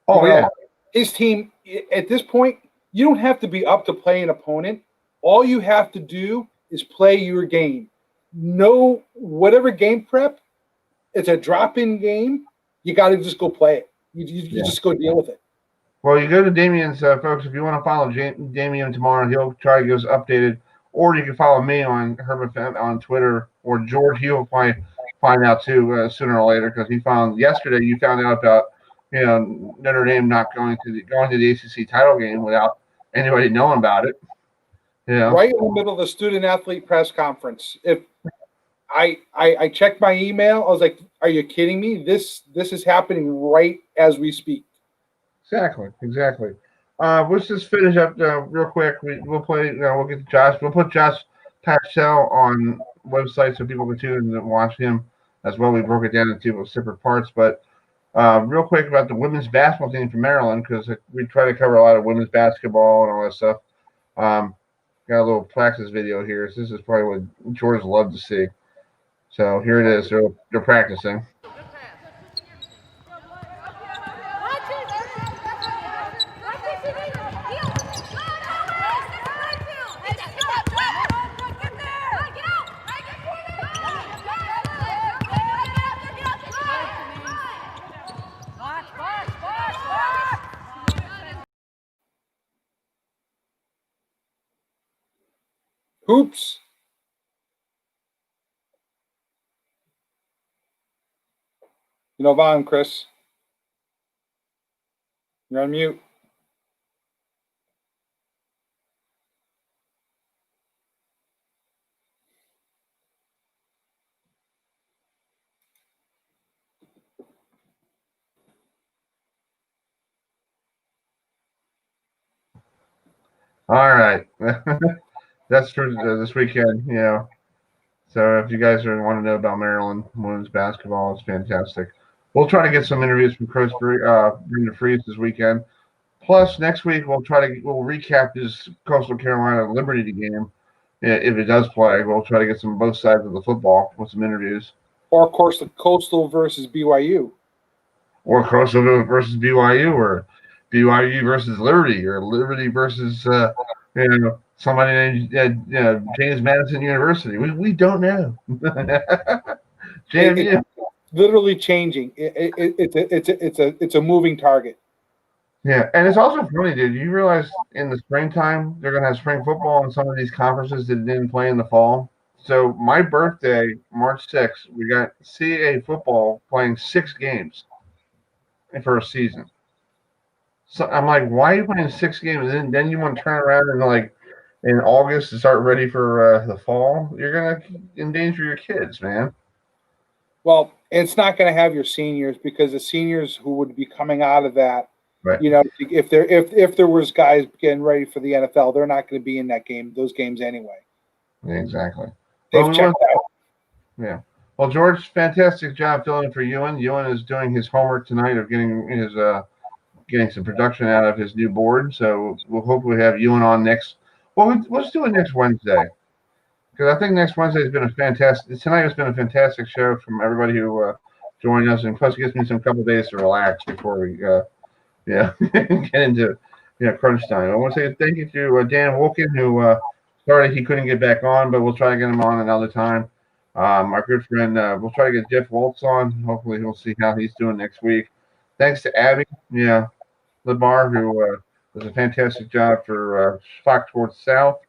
Oh yeah, his team at this point, you don't have to be up to play an opponent. All you have to do is play your game. No, whatever game prep, it's a drop-in game. You got to just go play it. You just go deal with it. Well, you go to Damien's, folks. If you want to follow Damien tomorrow, he'll try to get us updated. Or you can follow me on Herbie on Twitter, or George. He'll probably find out too sooner or later because he found yesterday. You found out about Notre Dame not going to the ACC title game without anybody knowing about it. Right in the middle of the student athlete press conference. If I checked my email, I was like, "Are you kidding me? This is happening right as we speak." Exactly. Let's just finish up real quick. We'll play. We'll get to Josh. We'll put Josh Paxell on website so people can tune in and watch him as well. We broke it down into separate parts, but real quick about the women's basketball team from Maryland because we try to cover a lot of women's basketball and all that stuff. Got a little practice video here. So this is probably what George loved to see. So here it is. They're practicing. Hoops. You know, Vaughn, Chris. You're on mute. All right. That's for this weekend, So if you guys want to know about Maryland women's basketball, it's fantastic. We'll try to get some interviews from Coach Brenda Freeze this weekend. Plus, next week we'll recap this Coastal Carolina Liberty game. If it does play, we'll try to get some both sides of the football with some interviews. Or, of course, the Coastal versus BYU. Or Coastal versus BYU, or BYU versus Liberty, or Liberty versus somebody named James Madison University. We don't know. It's literally changing. It's a moving target. Yeah, and it's also funny, dude. You realize in the springtime they're going to have spring football in some of these conferences that didn't play in the fall. So my birthday, March 6th, we got CAA football playing 6 games for a season. So I'm like, why are you playing 6 games? And then you want to turn around and in August to start ready for the fall? You're going to endanger your kids, man. Well, it's not going to have your seniors, because the seniors who would be coming out of that, right. If there was guys getting ready for the NFL, they're not going to be in those games anyway. Yeah, exactly. They've checked out. Yeah. Well, George, fantastic job filling in for Ewan. Ewan is doing his homework tonight of getting some production out of his new board. So we'll hopefully have Ewan on next. Well, let's do it next Wednesday, because I think next Wednesday has been tonight has been a fantastic show from everybody who joined us, and plus it gives me some couple days to relax before we get into crunch time. I want to say thank you to Dan Wolken, who sorry he couldn't get back on, but we'll try to get him on another time. Our good friend, we'll try to get Jeff Walz on. Hopefully we'll see how he's doing next week. Thanks to Abby, Labar, who does a fantastic job for Fox Sports South.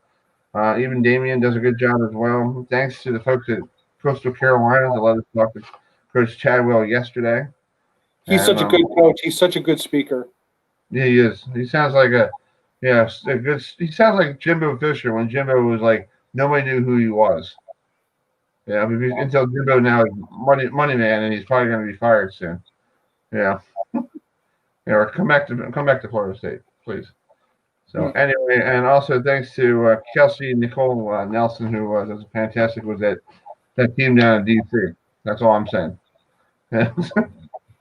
Even Damien does a good job as well. Thanks to the folks at Coastal Carolina that let us talk to Coach Chadwell yesterday. He's such a good coach. He's such a good speaker. Yeah, he is. He sounds like he sounds like Jimbo Fisher when Jimbo was like nobody knew who he was. Yeah, until Jimbo now is money man, and he's probably going to be fired soon. Yeah. Or come back to Florida State, please. So anyway, and also thanks to Kelsey, Nicole, Nelson, who was fantastic with that team down in DC. That's all I'm saying.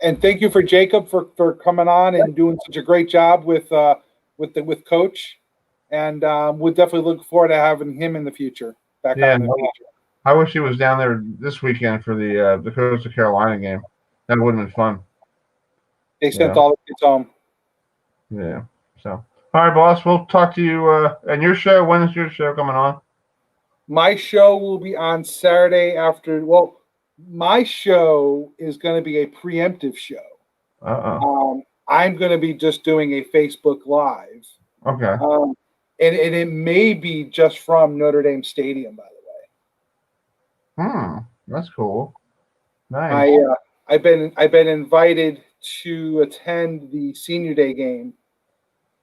And thank you for Jacob for coming on and doing such a great job with Coach. And we'll definitely look forward to having him in the future. On in the future. I wish he was down there this weekend for the Coastal Carolina game. That would have been fun. They sent all the kids home. Yeah. So, all right, boss. We'll talk to you. And your show. When is your show coming on? My show will be on Saturday after. Well, my show is going to be a preemptive show. I'm going to be just doing a Facebook Live. Okay. And it may be just from Notre Dame Stadium, by the way. That's cool. Nice. I've been invited to attend the Senior Day game,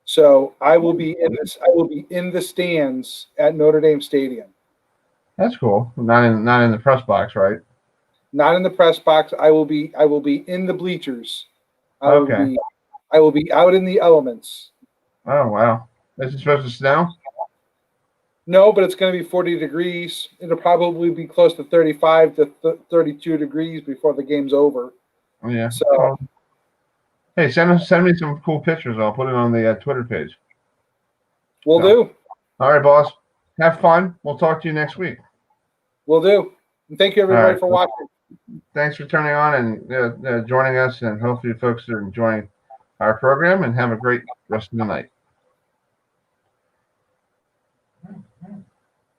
so I will be in the stands at Notre Dame Stadium. That's cool. Not in the press box, right? Not in the press box. I will be in the bleachers. I will be out in the elements. Oh wow! Is it supposed to snow? No, but it's going to be 40 degrees. It'll probably be close to 35 to 32 degrees before the game's over. Yeah. So, hey, send me some cool pictures. I'll put it on the Twitter page. Will do. All right, boss. Have fun. We'll talk to you next week. Will do. And thank you, everybody, for watching. Thanks for turning on and joining us, and hopefully folks are enjoying our program, and have a great rest of the night.